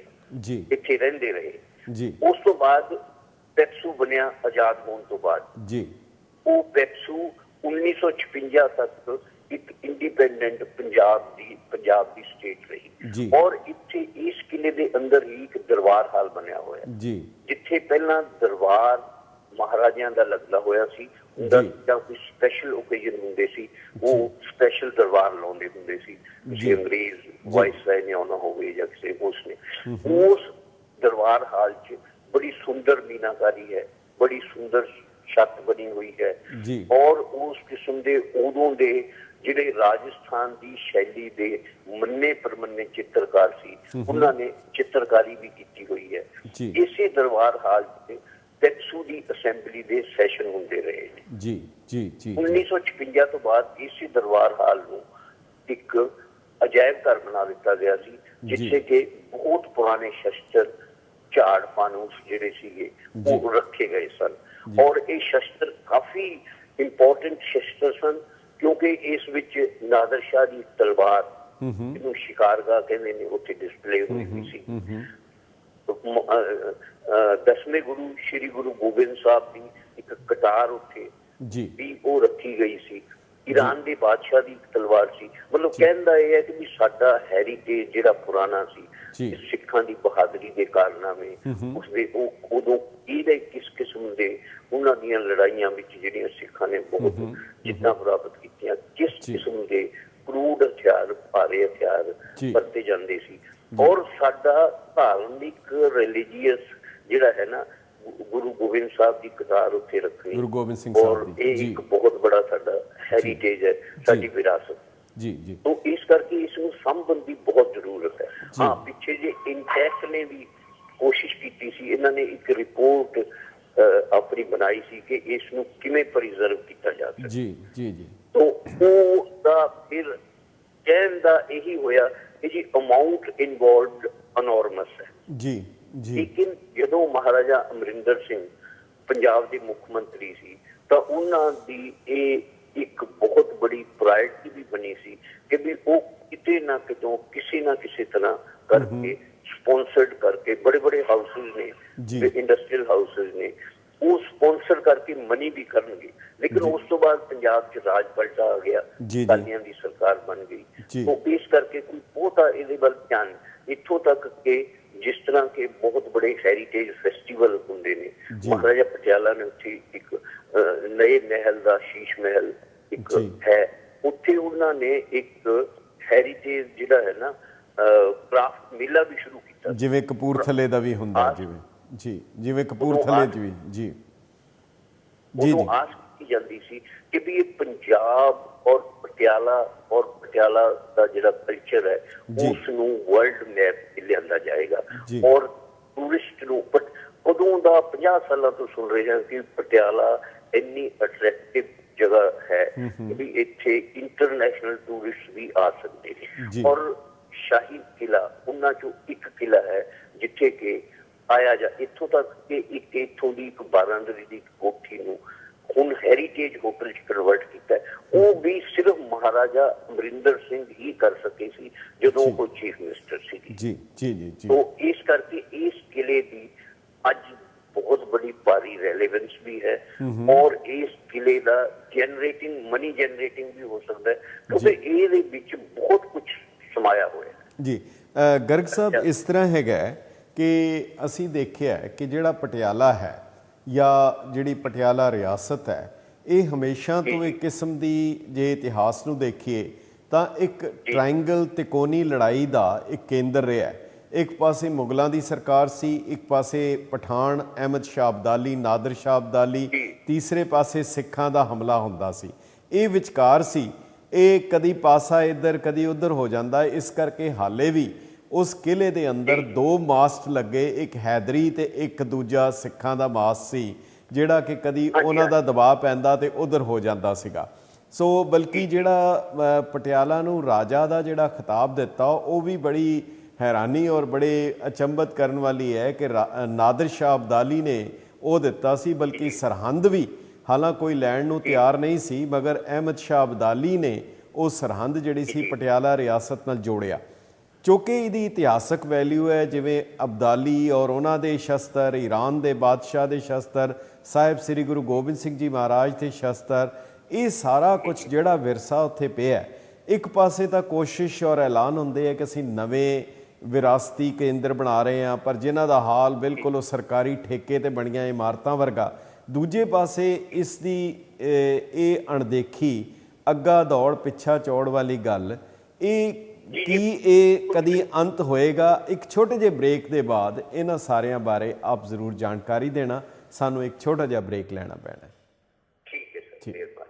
इत्थे रहिंदे रहे। उस तो बाद पैप्सू बनिया आजाद होने तो बाद वो पैप्सू 1956 तक एक इंडिपेंडेंट पंजाब दी स्टेट रही और इत्थे इस किले दे अंदर ही एक दरबार हाल बनया होया जिथे पहला दरबार महाराजियां दा लगदा होया सी, उनदा जां कोई स्पैशल ओकेजन हुंदे सी वो स्पैशल दरबार लाउंदे हुंदे सी, किसी अंग्रेज वाइसराय ने आना होवे जां किसी उसने। उस दरबार हाल च बड़ी सुंदर मीनाकारी है, बड़ी सुंदर छत बनी हुई है और उस किस्म दे उदों दे ਜਿਹੜੇ ਰਾਜਸਥਾਨ ਦੀ ਸ਼ੈਲੀ ਦੇ ਮੰਨੇ ਪਰਮੰਨੇ ਚਿੱਤਰਕਾਰ ਸੀ ਉਹਨਾਂ ਨੇ ਚਿੱਤਰਕਾਰੀ ਵੀ ਕੀਤੀ ਹੋਈ ਹੈ। ਇਸੇ ਦਰਬਾਰ ਹਾਲ ਤੇ ਪੈਪਸੂ ਦੀ ਅਸੈਂਬਲੀ ਦੇ ਸੈਸ਼ਨ ਹੁੰਦੇ ਰਹੇ ਨੇ। 1956 ਤੋਂ ਬਾਅਦ ਇਸੇ ਦਰਬਾਰ ਹਾਲ ਨੂੰ ਇੱਕ ਅਜਾਇਬ ਘਰ ਬਣਾ ਦਿੱਤਾ ਗਿਆ ਸੀ ਜਿੱਥੇ ਕਿ ਬਹੁਤ ਪੁਰਾਣੇ ਸ਼ਸਤਰ ਝਾੜ ਫਾਨੂਸ ਜਿਹੜੇ ਸੀਗੇ ਉਹ ਰੱਖੇ ਗਏ ਸਨ ਔਰ ਇਹ ਸ਼ਸਤਰ ਕਾਫੀ ਇੰਪੋਰਟੈਂਟ ਸ਼ਸਤਰ ਸਨ क्योंकि इस विच नादर शाह की तलवार जिन्हों शिकारगाह कहते हैं उत्थे डिस्पले हुई हुई सी। 10वें गुरु श्री गुरु गोबिंद साहब की एक कटार उत्थे भी वो रखी गई सी। ईरान के बादशाह की तलवार सी। मतलब कहने का यह है कि साडा हैरीटेज जिहड़ा पुराना सी सिखां की बहादुरी के कारनामे उसदे उदों किस किस्म के उन्हां दीयां लड़ाइयां विच जिहड़ियां सिखां ने बहुत जिद्दां प्राप्त कीतियां, किस किस्म के क्रूड हथियार भारे हथियार वरते जांदे सी और साडा धार्मिक रिलीजीअस जिहड़ा है ना गुरु गोबिंद साहब की कतार उत्थे रखनी गुरु गोबिंद सिंह साहब दी एक बहुत बड़ा साडा हैरीटेज है, साडी विरासत। तो इस करके इसनूं संभन की बहुत जरूरत है। हाँ पिछे जे इंटैक्स ने भी कोशिश की सी, इन्हां ने एक रिपोर्ट अपनी बनाई सी कि इसनूं किवें प्रिजर्व किया जा सके। तो ਉਹਦਾ ਫਿਰ ਕਹਿਣ ਦਾ ਇਹੀ ਹੋਇਆ ਕਿ ਜੀ ਅਮਾਉਂਟ ਇਨਵੋਲਵਡ ਅਨੋਰਮਸ ਹੈ ਜੀ ਜੀ। ਲੇਕਿਨ ਜਦੋਂ ਮਹਾਰਾਜਾ ਅਮਰਿੰਦਰ ਸਿੰਘ ਪੰਜਾਬ ਦੇ ਮੁੱਖ ਮੰਤਰੀ ਸੀ ਤਾਂ ਉਹਨਾਂ ਦੀ ਇਹ ਇੱਕ ਬਹੁਤ ਬੜੀ ਪ੍ਰਾਇਰਟੀ ਵੀ ਬਣੀ ਸੀ ਕਿ ਵੀ ਉਹ ਕਿਤੇ ਨਾ ਕਿਤੋਂ ਕਿਸੇ ਨਾ ਕਿਸੇ ਤਰ੍ਹਾਂ ਕਰਕੇ ਸਪਾਂਸਰਡ ਕਰਕੇ ਬੜੇ ਬੜੇ ਹਾਊਸਿਸ ਨੇ, ਇੰਡਸਟਰੀਅਲ ਹਾਊਸਿਸ ਨੇ, ਉਹ ਸਪਾਂਸਰ ਕਰਕੇ ਮਨੀ ਵੀ ਕਰਨਗੇ। ਲੇਕਿਨ ਉਸ ਤੋਂ ਬਾਅਦ ਪੰਜਾਬ 'ਚ ਰਾਜ ਪਲਟਾ ਆ ਗਿਆ, ਅਕਾਲੀਆਂ ਦੀ ਸਰਕਾਰ ਬਣ ਗਈ, तो इस करके कोई बहुता ਇਹਦੇ ਵੱਲ ਧਿਆਨ ਇੱਥੋਂ ਤੱਕ ਕਿ ਜਿਸ ਤਰ੍ਹਾਂ ਕਿ ਬਹੁਤ ਬੜੇ ਹੈਰੀਟੇਜ ਫੈਸਟੀਵਲ ਹੁੰਦੇ ਨੇ। ਮਹਾਰਾਜਾ ਪਟਿਆਲਾ ਨੇ ਉੱਥੇ ਇੱਕ ਨਏ ਮਹਿਲ ਦਾ ਸ਼ੀਸ਼ ਮਹਿਲ ਇੱਕ ਹੈ, ਉੱਥੇ ਉਹਨਾਂ ਨੇ ਇੱਕ ਹੈਰੀਟੇਜ ਜਿਹੜਾ ਹੈ ਨਾ ਕ੍ਰਾਫਟ ਮੇਲਾ ਵੀ ਸ਼ੁਰੂ ਕੀਤਾ, ਜਿਵੇਂ ਕਪੂਰਥਲੇ ਦਾ ਵੀ ਹੁੰਦਾ, ਜਿਵੇਂ ਜੀ ਜਿਵੇਂ ਕਪੂਰਥਲੇ 'ਚ ਵੀ ਜੀ ਜੀ ਜੀ ਆਸ ਕੀਤੀ ਜਾਂਦੀ ਸੀ ਕਿ ਵੀ ਇਹ ਪੰਜਾਬ ਔਰ ਪਟਿਆਲਾ ਦਾ ਜਿਹੜਾ ਕਲਚਰ ਹੈ ਉਸ ਨੂੰ ਵਰਲਡ ਮੈਪ ਤੇ ਲਿਆਂਦਾ ਜਾਏਗਾ ਔਰ ਟੂਰਿਸਟ ਨੂੰ। ਬਟ ਉਦੋਂ ਦਾ 50 ਸਾਲਾਂ ਤੋਂ ਸੁਣ ਰਹੇ ਹਾਂ ਕਿ ਪਟਿਆਲਾ ਇੰਨੀ ਅਟਰੈਕਟਿਵ ਜਗ੍ਹਾ ਹੈ ਕਿ ਵੀ ਇੱਥੇ ਇੰਟਰਨੈਸ਼ਨਲ ਟੂਰਿਸਟ ਵੀ ਆ ਸਕਦੇ ਨੇ। ਔਰ ਸ਼ਾਹੀ ਕਿਲਾ ਉਹਨਾਂ ਚੋਂ ਇੱਕ ਕਿਲਾ ਹੈ ਜਿੱਥੇ ਕਿ ਆਇਆ ਜਾ ਇੱਥੋਂ ਤੱਕ ਕਿ ਇੱਕ ਇੱਥੋਂ ਦੀ ਇੱਕ ਬਾਰਾਂਦਰੀ ਦੀ ਕੋਠੀ ਨੂੰ ਹੁਣ ਹੈਰੀਟੇਜ ਹੋਟਲ 'ਚ ਕਨਵਰਟ ਕੀਤਾ। ਉਹ ਵੀ ਸਿਰਫ ਮਹਾਰਾਜਾ ਅਮਰਿੰਦਰ ਸਿੰਘ ਹੀ ਕਰ ਸਕੇ ਸੀ ਜਦੋਂ ਉਹ ਚੀਫ ਮਿਨਿਸਟਰ ਸੀ। ਜੀ ਜੀ ਜੀ ਜੀ। तो इस करके इस किले की आज बहुत बड़ी भारी रेलेवेंस भी है और इस किले का मनी जनरेटिंग भी हो सकता है क्योंकि ये विच बहुत कुछ समाया हुआ है। जी गर्ग साहब, इस तरह हैगा कि असी देखिया कि जिहड़ा पटियाला है या जिहड़ी पटियाला रियासत है ये हमेशा तो एक किस्म की जे इतिहास नूं देखिए तो एक ट्रायंगल त्रिकोणी लड़ाई का एक केंद्र रहा है। एक पासे मुगलों की सरकार सी, एक पासे पठान अहमद शाह अब्दाली, नादर शाह अब्दाली, तीसरे पासे सिखां दा हमला हुंदा सी। ये विचकार सी, ये कदी पासा इधर कदी उधर हो जाता है। इस करके हाले भी उस किले दे अंदर दो मास्ट लगे, एक हैदरी ते एक दूजा सिखां दा मास्ट सी जिहड़ा कि कदी उन्हां दा दबाव पैंदा ते उधर हो जाता सीगा। सो बल्कि जिहड़ा पटियाला नूं राजा दा जिहड़ा खिताब दिता वो भी बड़ी हैरानी और बड़े अचंभत करने वाली है कि नादर शाह अब्दाली ने वो दिता सी, बल्कि सरहंद भी हालांकि कोई लैण नूं तैयार नहीं सी, मगर अहमद शाह अब्दाली ने वो सरहंद जिहड़ी सी पटियाला रियासत नाल जोड़िया। चूँकि इहदी इतिहासक वैल्यू है, जिवें अब्दाली और उन्हां दे शस्त्र, ईरान के बादशाह के शस्त्र, साहिब श्री गुरु गोबिंद सिंह जी महाराज के शस्त्र, ये सारा कुछ जिहड़ा विरसा उत्थे पिया। एक पासे तो कोशिश और ऐलान होंदे है कि असीं नवें विरासती केंद्र बना रहे हैं, पर जिन्हां दा हाल बिल्कुल सरकारी ठेके ते बणीआं इमारतां वर्गा। दूजे पासे इसकी ये अणदेखी, अग्गा दौड़ पिछा चौड़ वाली गल, ये कदी अंत होएगा? एक छोटे जे ब्रेक के बाद इन्हां सारियां बारे आप जरूर जानकारी देना, सानू एक छोटा जिहा ब्रेक लेना पैना। ठीक है सर, मेहरबानी।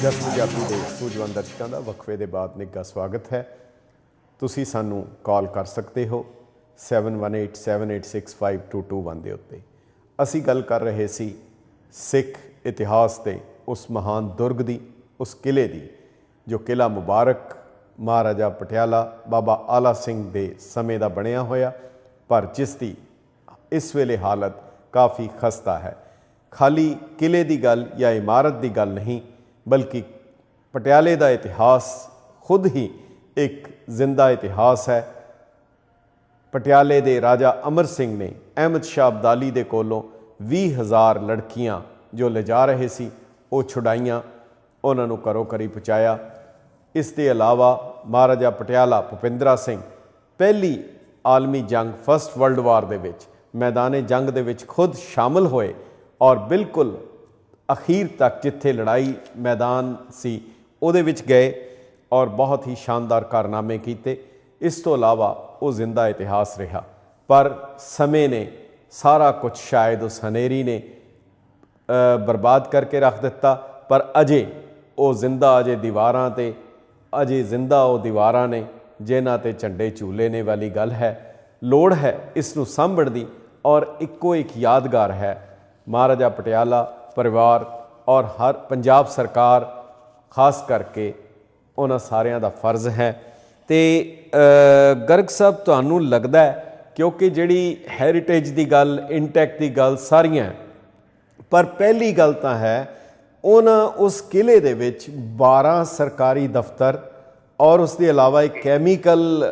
ਜਸ ਪੰਜਾਬੀ ਦੇ ਸੂਝਵਾਨ ਦਰਸ਼ਕਾਂ ਦਾ ਵਕਫੇ ਦੇ ਬਾਅਦ ਨਿੱਘਾ ਸਵਾਗਤ ਹੈ। ਤੁਸੀਂ ਸਾਨੂੰ ਕਾਲ ਕਰ ਸਕਦੇ ਹੋ 7187865221 ਦੇ ਉੱਤੇ। ਅਸੀਂ ਗੱਲ ਕਰ ਰਹੇ ਸੀ ਸਿੱਖ ਇਤਿਹਾਸ ਦੇ ਉਸ ਮਹਾਨ ਦੁਰਗ ਦੀ, ਉਸ ਕਿਲੇ ਦੀ ਜੋ ਕਿਲਾ ਮੁਬਾਰਕ ਮਹਾਰਾਜਾ ਪਟਿਆਲਾ ਬਾਬਾ ਆਲਾ ਸਿੰਘ ਦੇ ਸਮੇਂ ਦਾ ਬਣਿਆ ਹੋਇਆ, ਪਰ ਜਿਸ ਦੀ ਇਸ ਵੇਲੇ ਹਾਲਤ ਕਾਫੀ ਖਸਤਾ ਹੈ। ਖਾਲੀ ਕਿਲੇ ਦੀ ਗੱਲ ਜਾਂ ਇਮਾਰਤ ਦੀ ਗੱਲ नहीं, बल्कि पटियाले का इतिहास खुद ही एक जिंदा इतिहास है। पटियाले के राजा अमर सिंह ने अहमद शाह अब्दाली के कोलों 20,000 लड़कियां जो ले जा रहे सी वो छुड़ाइयां, उन्होंने घरों घरी पहुँचाया। इसके अलावा महाराजा पटियाला भुपिंदरा सिंह पहली आलमी जंग फर्स्ट वर्ल्ड वार दे विच मैदाने जंग दे विच खुद शामिल होए और बिल्कुल अखीर तक जिथे लड़ाई मैदान सी उहदे विच गए और बहुत ही शानदार कारनामे किए। इस तो अलावा वो जिंदा इतिहास रहा, पर समय ने सारा कुछ शायद उस हनेरी ने बर्बाद करके रख दिता। पर अजे ਉਹ ਜ਼ਿੰਦਾ ਅਜੇ ਦੀਵਾਰਾਂ ਤੇ ਅਜੇ ਜ਼ਿੰਦਾ ਉਹ ਦੀਵਾਰਾਂ ਨੇ ਜਿਨ੍ਹਾਂ ਤੇ ਝੰਡੇ ਝੂਲੇ ਨੇ ਵਾਲੀ ਗੱਲ ਹੈ। ਲੋੜ ਹੈ ਇਸ ਨੂੰ ਸਾਂਭਣ ਦੀ ਔਰ ਇੱਕੋ ਇੱਕ ਯਾਦਗਾਰ ਹੈ ਮਹਾਰਾਜਾ ਪਟਿਆਲਾ ਪਰਿਵਾਰ ਔਰ ਹਰ ਪੰਜਾਬ ਸਰਕਾਰ ਖਾਸ ਕਰਕੇ ਉਹਨਾਂ ਸਾਰਿਆਂ ਦਾ ਫਰਜ਼ ਹੈ। ਤੇ ਗਰਗ ਸਾਹਿਬ ਤੁਹਾਨੂੰ ਲੱਗਦਾ ਕਿਉਂਕਿ ਜਿਹੜੀ ਹੈਰੀਟੇਜ ਦੀ ਗੱਲ ਇੰਟੈਕਟ ਦੀ ਗੱਲ ਸਾਰੀਆਂ, ਪਰ ਪਹਿਲੀ ਗੱਲ ਤਾਂ ਹੈ ਉਹਨਾਂ ਉਸ ਕਿਲੇ ਦੇ ਵਿੱਚ 12 ਸਰਕਾਰੀ ਦਫ਼ਤਰ ਔਰ ਉਸ ਦੇ ਇਲਾਵਾ ਇੱਕ ਕੈਮੀਕਲ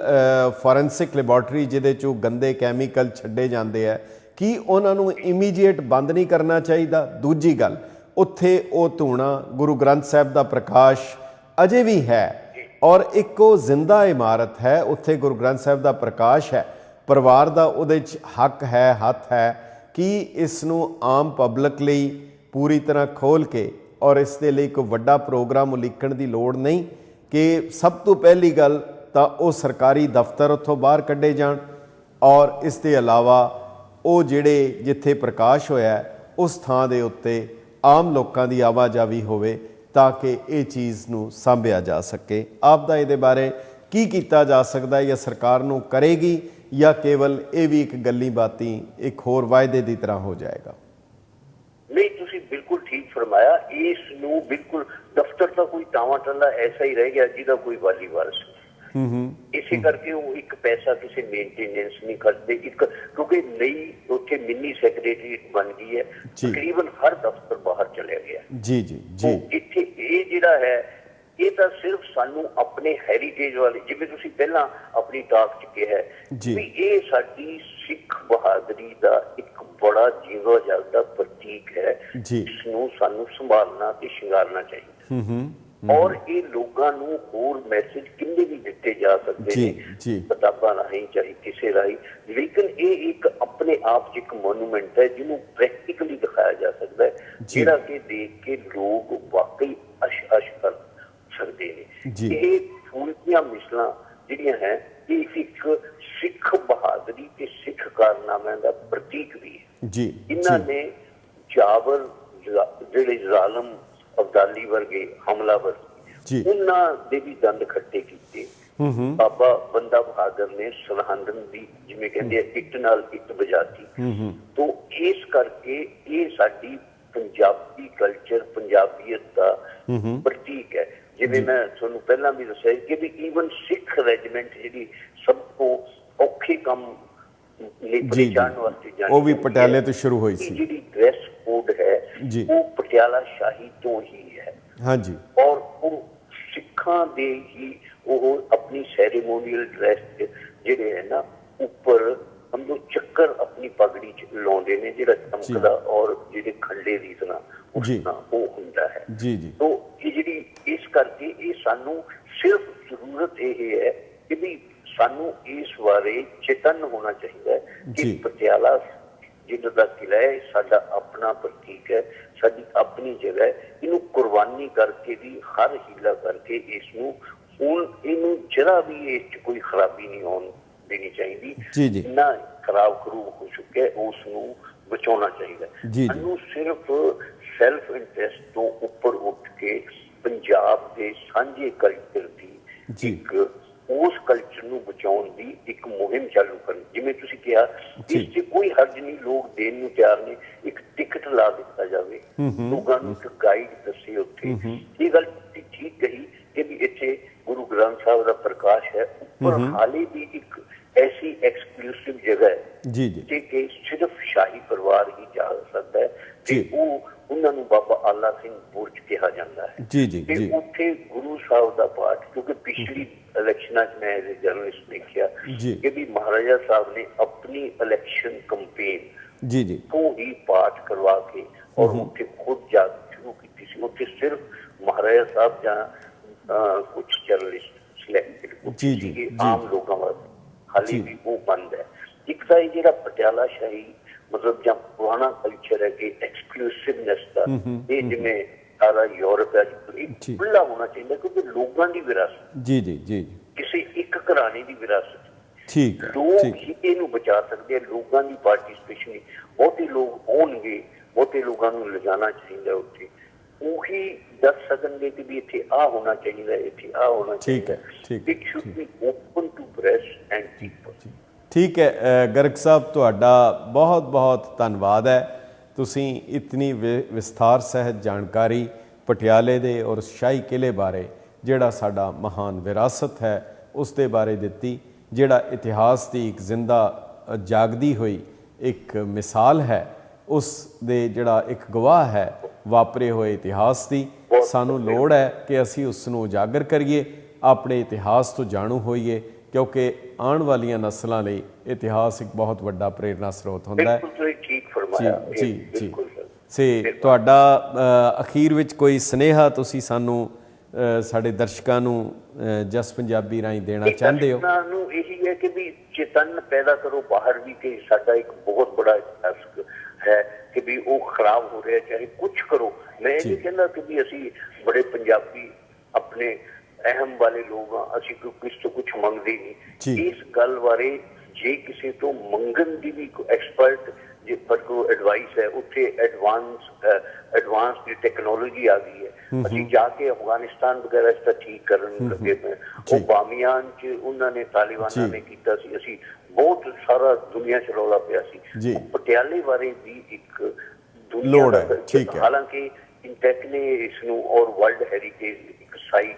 ਫੋਰੈਂਸਿਕ ਲੈਬੋਰਟਰੀ ਜਿਹਦੇ 'ਚੋਂ ਗੰਦੇ ਕੈਮੀਕਲ ਛੱਡੇ ਜਾਂਦੇ ਹੈ, ਕੀ ਉਹਨਾਂ ਨੂੰ ਇਮੀਡੀਏਟ ਬੰਦ ਨਹੀਂ ਕਰਨਾ ਚਾਹੀਦਾ? ਦੂਜੀ ਗੱਲ, ਉੱਥੇ ਉਹ ਧੂਣਾ ਗੁਰੂ ਗ੍ਰੰਥ ਸਾਹਿਬ ਦਾ ਪ੍ਰਕਾਸ਼ ਅਜੇ ਵੀ ਹੈ ਔਰ ਇੱਕ ਉਹ ਜ਼ਿੰਦਾ ਇਮਾਰਤ ਹੈ, ਉੱਥੇ ਗੁਰੂ ਗ੍ਰੰਥ ਸਾਹਿਬ ਦਾ ਪ੍ਰਕਾਸ਼ ਹੈ, ਪਰਿਵਾਰ ਦਾ ਉਹਦੇ 'ਚ ਹੱਕ ਹੈ, ਹੱਥ ਹੈ ਕਿ ਇਸ ਨੂੰ ਆਮ ਪਬਲਿਕ ਲਈ ਪੂਰੀ ਤਰ੍ਹਾਂ ਖੋਲ੍ਹ ਕੇ ਔਰ ਇਸ ਦੇ ਲਈ ਕੋਈ ਵੱਡਾ ਪ੍ਰੋਗਰਾਮ ਉਲੀਕਣ ਦੀ ਲੋੜ ਨਹੀਂ ਕਿ ਸਭ ਤੋਂ ਪਹਿਲੀ ਗੱਲ ਤਾਂ ਉਹ ਸਰਕਾਰੀ ਦਫ਼ਤਰ ਉੱਥੋਂ ਬਾਹਰ ਕੱਢੇ ਜਾਣ ਔਰ ਇਸ ਦੇ ਇਲਾਵਾ ਉਹ ਜਿਹੜੇ ਜਿੱਥੇ ਪ੍ਰਕਾਸ਼ ਹੋਇਆ ਉਸ ਥਾਂ ਦੇ ਉੱਤੇ ਆਮ ਲੋਕਾਂ ਦੀ ਆਵਾਜਾਵੀ ਹੋਵੇ ਤਾਂ ਕਿ ਇਹ ਚੀਜ਼ ਨੂੰ ਸਾਂਭਿਆ ਜਾ ਸਕੇ। ਆਪ ਦਾ ਇਹਦੇ ਬਾਰੇ ਕੀ ਕੀਤਾ ਜਾ ਸਕਦਾ ਜਾਂ ਸਰਕਾਰ ਨੂੰ ਕਰੇਗੀ ਜਾਂ ਕੇਵਲ ਇਹ ਵੀ ਇੱਕ ਗੱਲੀ ਬਾਤੀ ਇੱਕ ਹੋਰ ਵਾਅਦੇ ਦੀ ਤਰ੍ਹਾਂ ਹੋ ਜਾਏਗਾ? ਨਹੀਂ, ਤੁਸੀਂ ਬਿਲਕੁਲ ਠੀਕ ਫਰਮਾਇਆ। ਇਸ ਨੂੰ ਬਿਲਕੁਲ ਦਫ਼ਤਰ ਤਾਂ ਕੋਈ ਟਾਵਾਂ ਟੱਲਾ ਐਸਾ ਹੀ ਰਹਿ ਗਿਆ ਜਿਹਦਾ ਕੋਈ ਵਾਲੀ ਵਾਰਸ ਨਹੀਂ। ਇਸੇ ਕਰਕੇ ਉਹ ਇੱਕ ਪੈਸਾ ਕਿਸੇ ਮੇਨਟੇਨੈਂਸ ਨਹੀਂ ਕਰਦੇ। ਇੱਕ ਕਿਉਂਕਿ ਨਈ ਉੱਥੇ ਮਿੰਨੀ ਸੈਕਟਰੀਏਟ ਬਣ ਗਈ ਹੈ, ਤਕਰੀਬਨ ਹਰ ਦਫ਼ਤਰ ਬਾਹਰ ਚਲਿਆ ਗਿਆ। ਜੀ ਜੀ ਜੀ। ਇੱਥੇ ਇਹ ਜਿਹੜਾ ਹੈ ਇਹ ਤਾਂ ਸਿਰਫ ਸਾਨੂੰ ਆਪਣੇ ਹੈਰੀਟੇਜ ਵਾਲੇ, ਜਿਵੇਂ ਤੁਸੀਂ ਪਹਿਲਾਂ ਆਪਣੀ ਟਾਕ 'ਚ ਕਿਹਾ ਵੀ ਇਹ ਸਾਡੀ ਸਿੱਖ ਬਹਾਦਰੀ ਦਾ ਇੱਕ ਬੜਾ ਜੀਵੋ ਜਗਦਾ ਪ੍ਰਤੀਕ ਹੈ, ਜਿਸ ਨੂੰ ਸਾਨੂੰ ਸੰਭਾਲਣਾ ਤੇ ਸ਼ਿੰਗਾਰਨਾ ਚਾਹੀਦਾ। ਔਰ ਇਹ ਲੋਕਾਂ ਨੂੰ ਹੋਰ ਮੈਸੇਜ ਕਿੰਨੇ ਵੀ ਦਿੱਤੇ ਜਾ ਸਕਦੇ ਨੇ, ਕਿਤਾਬਾਂ ਰਾਹੀਂ ਚਾਹੇ ਕਿਸੇ ਰਾਹੀਂ, ਲੇਕਿਨ ਇਹ ਇੱਕ ਆਪਣੇ ਆਪ 'ਚ ਇੱਕ ਮੋਨੂਮੈਂਟ ਹੈ ਜਿਹਨੂੰ ਪ੍ਰੈਕਟੀਕਲੀ ਦਿਖਾਇਆ ਜਾ ਸਕਦਾ ਹੈ, ਜਿਹੜਾ ਕਿ ਦੇਖ ਕੇ ਲੋਕ ਵਾਕਈ ਅਸ਼ ਕਰ ਸਕਦੇ ਨੇ। ਇਹ ਫੂਲ ਦੀਆਂ ਮਿਸਲਾਂ ਜਿਹੜੀਆਂ ਹੈ ਇਹ ਇੱਕ ਸਿੱਖ ਬਹਾਦਰੀ ਤੇ ਸਿੱਖ ਕਾਰਨਾਮਿਆਂ ਦਾ ਪ੍ਰਤੀਕ ਵੀ ਹੈ। ਇਹਨਾਂ ਨੇ ਜਾਬਰ ਜਿਹੜੇ ਜ਼ਾਲਮ ਅਬਦਾਲੀ ਵਰਗੇ ਹਮਲਾਵਰ ਉਹਨਾਂ ਦੇ ਵੀ ਦੰਦ ਖੱਟੇ ਕੀਤੇ। ਬਾਬਾ ਬੰਦਾ ਬਹਾਦਰ ਨੇ ਸਰਹੰਦਨ ਦੀ ਜਿਵੇਂ ਕਹਿੰਦੇ ਆ ਇੱਟ ਨਾਲ ਇੱਟ ਵਜਾਤੀ। ਤੋਂ ਇਸ ਕਰਕੇ ਇਹ ਸਾਡੀ ਪੰਜਾਬੀ ਕਲਚਰ ਪੰਜਾਬੀਅਤ ਦਾ ਪ੍ਰਤੀਕ ਹੈ। ਜਿਵੇਂ ਮੈਂ ਤੁਹਾਨੂੰ ਪਹਿਲਾਂ ਵੀ ਦੱਸਿਆ ਕਿ ਵੀ ਈਵਨ ਸਿੱਖ ਰੈਜੀਮੈਂਟ ਜਿਹੜੀ ਸਭ ਤੋਂ ਔਖੇ ਕੰਮ ਜਾਣ ਵਾਸਤੇ ਜਾਣੀ ਉਹ ਵੀ ਪਟਿਆਲੇ ਤੋਂ ਸ਼ੁਰੂ ਹੋਈ ਸੀ। ਜਿਹੜੀ ਡਰੈਸ ਕੋਡ ਹੈ ਉਹ ਪਟਿਆਲਾ ਸ਼ਾਹੀ ਤੋਂ ਹੀ ਹੈ। ਹਾਂਜੀ, ਔਰ ਉਹ ਸਿੱਖਾਂ ਦੇ ਹੀ ਉਹ ਆਪਣੀ ਸੈਰੇਮੋਨੀਅਲ ਡਰੈਸ ਜਿਹੜੇ ਹੈ ਨਾ ਉੱਪਰ ਸਮਝੋ ਚੱਕਰ ਆਪਣੀ ਪਗੜੀ 'ਚ ਲਾਉਂਦੇ ਨੇ ਜਿਹੜਾ ਚਮਕਦਾ ਔਰ ਜਿਹੜੇ ਖੰਡੇ ਦੀ ਤਰ੍ਹਾਂ ਉਸ ਤਰ੍ਹਾਂ ਉਹ ਹੁੰਦਾ ਹੈ। ਤੋਂ ਇਹ ਜਿਹੜੀ ਇਸ ਕਰਕੇ ਇਹ ਸਾਨੂੰ ਸਿਰਫ ਜ਼ਰੂਰਤ ਇਹ ਹੈ ਕਿ ਵੀ ਸਾਨੂੰ ਇਸ ਬਾਰੇ ਚੇਤਨ ਹੋਣਾ ਚਾਹੀਦਾ ਹੈ ਕਿ ਪਟਿਆਲਾ ਜਿਹਦਾ ਦਾ ਕਿਲਾ ਹੈ ਸਾਡਾ ਆਪਣਾ ਪ੍ਰਤੀਕ ਹੈ, ਸਾਡੀ ਆਪਣੀ ਜਗ੍ਹਾ ਹੈ। ਇਹਨੂੰ ਕੁਰਬਾਨੀ ਕਰਕੇ ਵੀ ਹਰ ਹੀਲਾ ਕਰਕੇ ਇਸ ਨੂੰ ਹੁਣ ਇਹਨੂੰ ਜਰਾ ਵੀ ਇਸ 'ਚ ਕੋਈ ਖਰਾਬੀ ਨਹੀਂ ਆਉਣ ਦੇਣੀ ਚਾਹੀਦੀ। ਇੰਨਾ ਖਰਾਬ ਖਰੂਬ ਹੋ ਚੁੱਕਿਆ ਉਸ ਨੂੰ ਬਚਾਉਣਾ ਚਾਹੀਦਾ। ਸਾਨੂੰ ਸਿਰਫ ਸੈਲਫ ਇੰਟਰਸਟ ਤੋਂ ਉੱਪਰ ਉੱਠ ਕੇ ਪੰਜਾਬ ਦੇ ਸਾਂਝੇ ਕਲਚਰ ਦੀ ਇੱਕ ਉਸ ਕਲਚਰ ਨੂੰ ਬਚਾਉਣ ਦੀ ਇੱਕ ਮੁਹਿੰਮ ਚਾਲੂ ਕਰਨੀ। ਜਿਵੇਂ ਤੁਸੀਂ ਕਿਹਾ ਇਸ 'ਚ ਕੋਈ ਹਰਜ ਨਹੀਂ, ਲੋਕ ਦੇਣ ਨੂੰ ਤਿਆਰ ਨੇ, ਇੱਕ ਟਿਕਟ ਲਾ ਦਿੱਤਾ ਜਾਵੇ, ਲੋਕਾਂ ਨੂੰ ਇੱਕ ਗਾਈਡ ਦੱਸੇ ਉੱਥੇ। ਇਹ ਗੱਲ ਠੀਕ ਕਹੀ ਕਿ ਵੀ ਇੱਥੇ ਗੁਰੂ ਗ੍ਰੰਥ ਸਾਹਿਬ ਦਾ ਪ੍ਰਕਾਸ਼ ਹੈ, ਉੱਪਰ ਹਾਲੇ ਵੀ ਇੱਕ ਐਸੀ ਐਕਸਕਲੂਸਿਵ ਜਗ੍ਹਾ ਹੈ ਕਿ ਸਿਰਫ ਸ਼ਾਹੀ ਪਰਿਵਾਰ ਹੀ ਜਾ ਸਕਦਾ ਹੈ ਤੇ ਉਹ ਉਹਨਾਂ ਨੂੰ ਬਾਬਾ ਆਲਾ ਸਿੰਘ ਬੁਰਜ ਕਿਹਾ ਜਾਂਦਾ ਹੈ। ਤੇ ਉੱਥੇ ਗੁਰੂ ਸਾਹਿਬ ਦਾ ਪਾਠ, ਕਿਉਂਕਿ ਪਿਛਲੀ ਇਲੈਕਸ਼ਨਾਂ 'ਚ ਮੈਂ ਐਜ਼ ਜਰਨਲਿਸਟ ਦੇਖਿਆ ਕਿ ਵੀ ਮਹਾਰਾਜਾ ਸਾਹਿਬ ਨੇ ਆਪਣੀ ਇਲੈਕਸ਼ਨ ਕੰਪੇਨ ਤੋਂ ਹੀ ਪਾਠ ਕਰਵਾ ਕੇ ਔਰ ਉੱਥੇ ਖੁਦ ਜਾ ਸ਼ੁਰੂ ਕੀਤੀ ਸੀ। ਉੱਥੇ ਸਿਰਫ ਮਹਾਰਾਜਾ ਸਾਹਿਬ ਜਾਂ ਕੁਝ ਜਰਨਲਿਸਟ ਸਿਲੈਕਟਡ ਆਮ ਲੋਕਾਂ ਵਾਸਤੇ ਹਾਲੇ ਵੀ ਉਹ ਬੰਦ ਹੈ। ਇੱਕ ਤਾਂ ਇਹ ਜਿਹੜਾ ਪਟਿਆਲਾ ਸ਼ਾਹੀ ਮਤਲਬ ਜਾਂ ਪੁਰਾਣਾ ਕਲਚਰ ਹੈ ਕਿ ਐਕਸਕਲੂਸਿਵਨੈਸ ਦਾ, ਇਹ ਜਿਵੇਂ ਸਾਰਾ ਯੂਰਪ ਹੈ ਖੁੱਲ੍ਹਾ ਹੋਣਾ ਚਾਹੀਦਾ ਕਿਉਂਕਿ ਲੋਕਾਂ ਦੀ ਵਿਰਾਸਤ ਕਿਸੇ ਇੱਕ ਘਰਾਣੇ ਦੀ ਵਿਰਾਸਤ ਲੋਕ ਹੀ ਇਹਨੂੰ ਬਚਾ ਸਕਦੇ ਆ। ਲੋਕਾਂ ਦੀ ਪਾਰਟੀਸਪੇਸ਼ਨ, ਬਹੁਤੇ ਲੋਕ ਹੋਣਗੇ, ਬਹੁਤੇ ਲੋਕਾਂ ਨੂੰ ਲਿਜਾਣਾ ਚਾਹੀਦਾ ਉੱਥੇ। ਉਹੀ ਦੱਸ ਸਕਣਗੇ ਕਿ ਵੀ ਇੱਥੇ ਆ ਹੋਣਾ ਚਾਹੀਦਾ, ਇੱਥੇ ਆ ਹੋਣਾ ਚਾਹੀਦਾ। It should be open to press and people. ਠੀਕ ਹੈ ਗਰਗ ਸਾਹਿਬ, ਤੁਹਾਡਾ ਬਹੁਤ ਬਹੁਤ ਧੰਨਵਾਦ ਹੈ। ਤੁਸੀਂ ਇਤਨੀ ਵਿਸਥਾਰ ਸਹਿਤ ਜਾਣਕਾਰੀ ਪਟਿਆਲੇ ਦੇ ਔਰ ਸ਼ਾਹੀ ਕਿਲੇ ਬਾਰੇ, ਜਿਹੜਾ ਸਾਡਾ ਮਹਾਨ ਵਿਰਾਸਤ ਹੈ, ਉਸ ਦੇ ਬਾਰੇ ਦਿੱਤੀ, ਜਿਹੜਾ ਇਤਿਹਾਸ ਦੀ ਇੱਕ ਜ਼ਿੰਦਾ ਜਾਗਦੀ ਹੋਈ ਇੱਕ ਮਿਸਾਲ ਹੈ, ਉਸ ਦੇ ਜਿਹੜਾ ਇੱਕ ਗਵਾਹ ਹੈ ਵਾਪਰੇ ਹੋਏ ਇਤਿਹਾਸ ਦੀ। ਸਾਨੂੰ ਲੋੜ ਹੈ ਕਿ ਅਸੀਂ ਉਸ ਨੂੰ ਉਜਾਗਰ ਕਰੀਏ, ਆਪਣੇ ਇਤਿਹਾਸ ਤੋਂ ਜਾਣੂ ਹੋਈਏ, ਕਿਉਂਕਿ ਆਉਣ ਵਾਲੀਆਂ ਨਸਲਾਂ ਲਈ ਇਤਿਹਾਸ ਇੱਕ ਬਹੁਤ ਵੱਡਾ ਪ੍ਰੇਰਨਾ ਸਰੋਤ ਹੁੰਦਾ ਹੈ। ਜੀ ਜੀ ਸੇ ਤੁਹਾਡਾ ਅਖੀਰ ਵਿੱਚ ਕੋਈ ਸੁਨੇਹਾ ਤੁਸੀਂ ਸਾਨੂੰ ਸਾਡੇ ਦਰਸ਼ਕਾਂ ਨੂੰ ਜਸ ਪੰਜਾਬੀ ਰਾਹੀਂ ਦੇਣਾ ਚਾਹੁੰਦੇ ਹੋ? ਨੂੰ ਇਹੀ ਹੈ ਕਿ ਵੀ ਚੇਤਨ ਪੈਦਾ ਕਰੋ ਬਾਹਰ ਵੀ, ਕਿ ਸਾਡਾ ਇੱਕ ਬਹੁਤ ਬੜਾ ਇਤਿਹਾਸ ਹੈ ਕਿ ਵੀ ਉਹ ਖਰਾਬ ਹੋ ਰਿਹਾ, ਚਾਹੇ ਕੁਛ ਕਰੋ। ਮੈਂ ਇਹ ਨਹੀਂ ਕਹਿੰਦਾ ਕਿ ਵੀ ਅਸੀਂ ਬੜੇ ਪੰਜਾਬੀ ਆਪਣੇ ਅਹਿਮ ਵਾਲੇ ਲੋਕ ਹਾਂ, ਅਸੀਂ ਕਿਸੇ ਤੋਂ ਕੁਛ ਮੰਗਦੇ ਨਹੀਂ। ਇਸ ਗੱਲ ਬਾਰੇ ਜੇ ਕਿਸੇ ਤੋਂ ਮੰਗਣ ਦੀ ਵੀ ਐਕਸਪਰਟ ਜੇ ਪਰ ਕੋਈ ਐਡਵਾਈਸ ਹੈ, ਉੱਥੇ ਐਡਵਾਂਸ ਦੀ ਟੈਕਨੋਲੋਜੀ ਆ ਗਈ ਹੈ। ਅਸੀਂ ਜਾ ਕੇ ਅਫਗਾਨਿਸਤਾਨ ਵਗੈਰਾ ਇਸ ਦਾ ਠੀਕ ਕਰਨ ਲੱਗੇ ਪਏ। ਉਹ ਬਾਮੀਆਨ 'ਚ ਉਹਨਾਂ ਨੇ ਤਾਲਿਬਾਨਾਂ ਨੇ ਕੀਤਾ ਸੀ, ਅਸੀਂ ਬਹੁਤ ਸਾਰਾ ਦੁਨੀਆ 'ਚ ਰੌਲਾ ਪਿਆ ਸੀ। ਪਟਿਆਲੇ ਬਾਰੇ ਵੀ ਇੱਕ ਲੋੜ ਹੈ। ਹਾਲਾਂਕਿ ਇੰਟੈਕ ਨੇ ਇਸ ਨੂੰ ਔਰ ਵਰਲਡ ਹੈਰੀਟੇਜ ਇੱਕ ਸਾਈਟ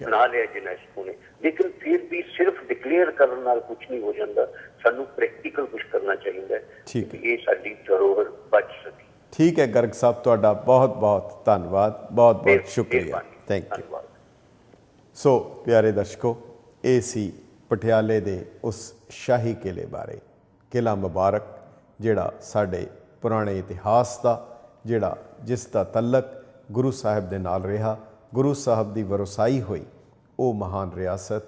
ਬਣਾ ਲਿਆ ਯੂਨੈਸਕੋ ਨੇ, ਲੇਕਿਨ ਫਿਰ ਵੀ ਸਿਰਫ ਡਿਕਲੇਅਰ ਕਰਨ ਨਾਲ ਕੁਝ ਨਹੀਂ ਹੋ ਜਾਂਦਾ। ਸਾਨੂੰ ਪ੍ਰੈਕਟੀਕਲ ਕੁਝ ਕਰਨਾ ਚਾਹੀਦਾ ਹੈ ਕਿ ਇਹ ਸਾਡੀ ਧਰੋਹਰ ਬਚ ਸਕੇ। ਠੀਕ ਹੈ ਗਰਗ ਸਾਹਿਬ, ਤੁਹਾਡਾ ਬਹੁਤ ਬਹੁਤ ਧੰਨਵਾਦ, ਬਹੁਤ ਬਹੁਤ ਸ਼ੁਕਰੀਆ, ਥੈਂਕ ਯੂ। ਸੋ ਪਿਆਰੇ ਦਰਸ਼ਕੋ, ਇਹ ਸੀ ਪਟਿਆਲੇ ਦੇ ਉਸ ਸ਼ਾਹੀ ਕਿਲੇ ਬਾਰੇ, ਕਿਲਾ ਮੁਬਾਰਕ, ਜਿਹੜਾ ਸਾਡੇ ਪੁਰਾਣੇ ਇਤਿਹਾਸ ਦਾ, ਜਿਹੜਾ ਜਿਸ ਦਾ ਤਲਕ ਗੁਰੂ ਸਾਹਿਬ ਦੇ ਨਾਲ ਰਿਹਾ, ਗੁਰੂ ਸਾਹਿਬ ਦੀ ਵਰਸਾਈ ਹੋਈ ਉਹ ਮਹਾਨ ਰਿਆਸਤ,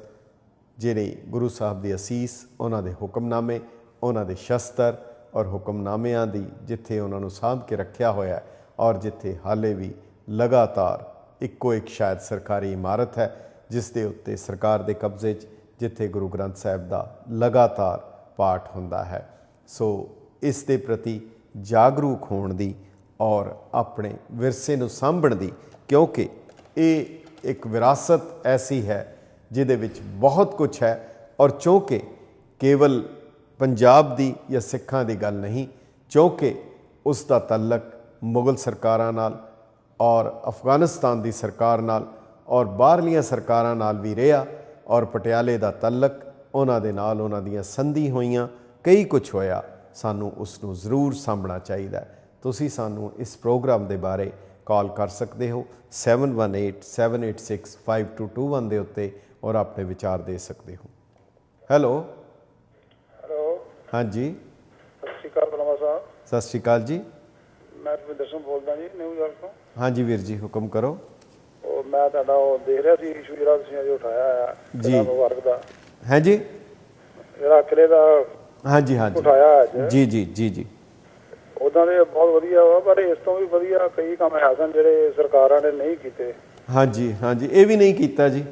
ਜਿਹੜੀ ਗੁਰੂ ਸਾਹਿਬ ਦੀ ਅਸੀਸ, ਉਹਨਾਂ ਦੇ ਹੁਕਮਨਾਮੇ, ਉਹਨਾਂ ਦੇ ਸ਼ਸਤਰ ਔਰ ਹੁਕਮਨਾਮਿਆਂ ਦੀ ਜਿੱਥੇ ਉਹਨਾਂ ਨੂੰ ਸਾਂਭ ਕੇ ਰੱਖਿਆ ਹੋਇਆ, ਔਰ ਜਿੱਥੇ ਹਾਲੇ ਵੀ ਲਗਾਤਾਰ ਇੱਕੋ ਇੱਕ ਸ਼ਾਇਦ ਸਰਕਾਰੀ ਇਮਾਰਤ ਹੈ ਜਿਸ ਦੇ ਉੱਤੇ ਸਰਕਾਰ ਦੇ ਕਬਜ਼ੇ 'ਚ, ਜਿੱਥੇ ਗੁਰੂ ਗ੍ਰੰਥ ਸਾਹਿਬ ਦਾ ਲਗਾਤਾਰ ਪਾਠ ਹੁੰਦਾ ਹੈ। ਸੋ ਇਸ ਦੇ ਪ੍ਰਤੀ ਜਾਗਰੂਕ ਹੋਣ ਦੀ ਔਰ ਆਪਣੇ ਵਿਰਸੇ ਨੂੰ ਸਾਂਭਣ ਦੀ, ਕਿਉਂਕਿ ਇਹ ਇੱਕ ਵਿਰਾਸਤ ਐਸੀ ਹੈ ਜਿਹਦੇ ਵਿੱਚ ਬਹੁਤ ਕੁਝ ਹੈ, ਔਰ ਚੂੰਕਿ ਕੇਵਲ ਪੰਜਾਬ ਦੀ ਜਾਂ ਸਿੱਖਾਂ ਦੀ ਗੱਲ ਨਹੀਂ, ਚੂੰਕਿ ਉਸ ਦਾ ਤਲਕ ਮੁਗਲ ਸਰਕਾਰਾਂ ਨਾਲ ਔਰ ਅਫਗਾਨਿਸਤਾਨ ਦੀ ਸਰਕਾਰ ਨਾਲ ਔਰ ਬਾਹਰਲੀਆਂ ਸਰਕਾਰਾਂ ਨਾਲ ਵੀ ਰਿਹਾ, ਔਰ ਪਟਿਆਲੇ ਦਾ ਤਲਕ ਉਹਨਾਂ ਦੇ ਨਾਲ, ਉਹਨਾਂ ਦੀਆਂ ਸੰਧੀ ਹੋਈਆਂ, ਕਈ ਕੁਝ ਹੋਇਆ। ਸਾਨੂੰ ਉਸ ਨੂੰ ਜ਼ਰੂਰ ਸਾਂਭਣਾ ਚਾਹੀਦਾ। ਤੁਸੀਂ ਸਾਨੂੰ ਇਸ ਪ੍ਰੋਗਰਾਮ ਦੇ ਬਾਰੇ ਕਾਲ ਕਰ ਸਕਦੇ ਹੋ 7187865221 ਦੇ ਉੱਤੇ, ਔਰ ਆਪਣੇ ਵਿਚਾਰ ਦੇ ਸਕਦੇ ਹੋ। ਹੈਲੋ ਹਾਂਜੀ, ਸਤਿ ਸ਼੍ਰੀ ਅਕਾਲ ਬਲਵਾ ਸਾਹਿਬ। ਸਤਿ ਸ਼੍ਰੀ ਅਕਾਲ ਜੀ, ਮੈਂ ਰਵਿੰਦਰ ਸਿੰਘ ਬੋਲਦਾ ਜੀ, ਨਿਊਯਾਰਕ ਤੋਂ। ਹਾਂਜੀ ਵੀਰ ਜੀ, ਹੁਕਮ ਕਰੋ। ਉਹ ਮੈਂ ਤੁਹਾਡਾ ਉਹ ਦੇਖ ਰਿਹਾ ਸੀ ਇਸ਼ੂ ਜਿਹੜਾ ਤੁਸੀਂ ਅਜੇ ਉਠਾਇਆ ਆ ਜੀ ਮੁਬਾਰਕ ਦਾ। ਹੈ ਜੀ, ਜਿਹੜਾ ਕਿਲੇ ਦਾ ਹਾਂਜੀ ਹਾਂਜੀ ਉਠਾਇਆ ਅੱਜ। ਜੀ ਜੀ ਜੀ ਜੀ, ਉੱਦਾਂ ਦੇ ਬਹੁਤ ਵਧੀਆ ਵਾ, ਪਰ ਇਸ ਤੋਂ ਵੀ ਵਧੀਆ ਕਈ ਕੰਮ ਹੈ ਸਨ ਜਿਹੜੇ ਸਰਕਾਰਾਂ ਨੇ ਨਹੀਂ ਕੀਤੇ। ਹਾਂਜੀ ਹਾਂਜੀ, ਇਹ ਵੀ ਨਹੀਂ ਕੀਤਾ ਜੀ।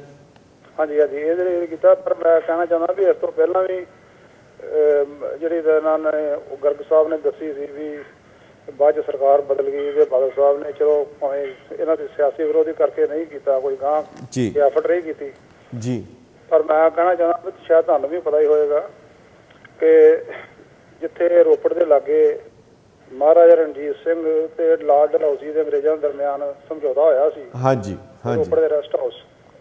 ਹਾਂਜੀ ਹਾਂਜੀ, ਇਹ ਜਿਹੜੇ ਕੀਤਾ, ਪਰ ਮੈਂ ਕਹਿਣਾ ਚਾਹੁੰਦਾ ਵੀ ਇਸ ਤੋਂ ਪਹਿਲਾਂ ਵੀ ਜਿਹੜੀ ਇਹਨਾਂ ਨੇ ਗਰਗ ਸਾਹਿਬ ਨੇ ਦੱਸੀ ਸੀ ਵੀ ਬਾਅਦ 'ਚ ਸਰਕਾਰ ਬਦਲ ਗਈ ਤੇ ਬਾਦਲ ਸਾਹਿਬ ਨੇ, ਚਲੋ ਭਾਵੇਂ ਇਹਨਾਂ ਦੇ ਸਿਆਸੀ ਵਿਰੋਧੀ ਕਰਕੇ ਨਹੀਂ ਕੀਤਾ, ਕੋਈ ਗਾਂ ਐਫਰਟ ਨਹੀਂ ਕੀਤੀ ਜੀ, ਪਰ ਮੈਂ ਕਹਿਣਾ ਚਾਹੁੰਦਾ ਵੀ ਸ਼ਾਇਦ ਤੁਹਾਨੂੰ ਵੀ ਪਤਾ ਹੀ ਹੋਏਗਾ ਕਿ ਜਿੱਥੇ ਰੋਪੜ ਦੇ ਲਾਗੇ ਮਹਾਰਾਜਾ ਰਣਜੀਤ ਸਿੰਘ ਤੇ ਲਾਰਡ ਡਲਹੌਜ਼ੀ ਦੇ ਅੰਗਰੇਜ਼ਾਂ ਦਰਮਿਆਨ ਸਮਝੌਤਾ ਹੋਇਆ ਸੀ। ਹਾਂਜੀ ਹਾਂਜੀ, ਰੋਪੜ ਦੇ ਰੈਸਟ ਹਾਊਸ।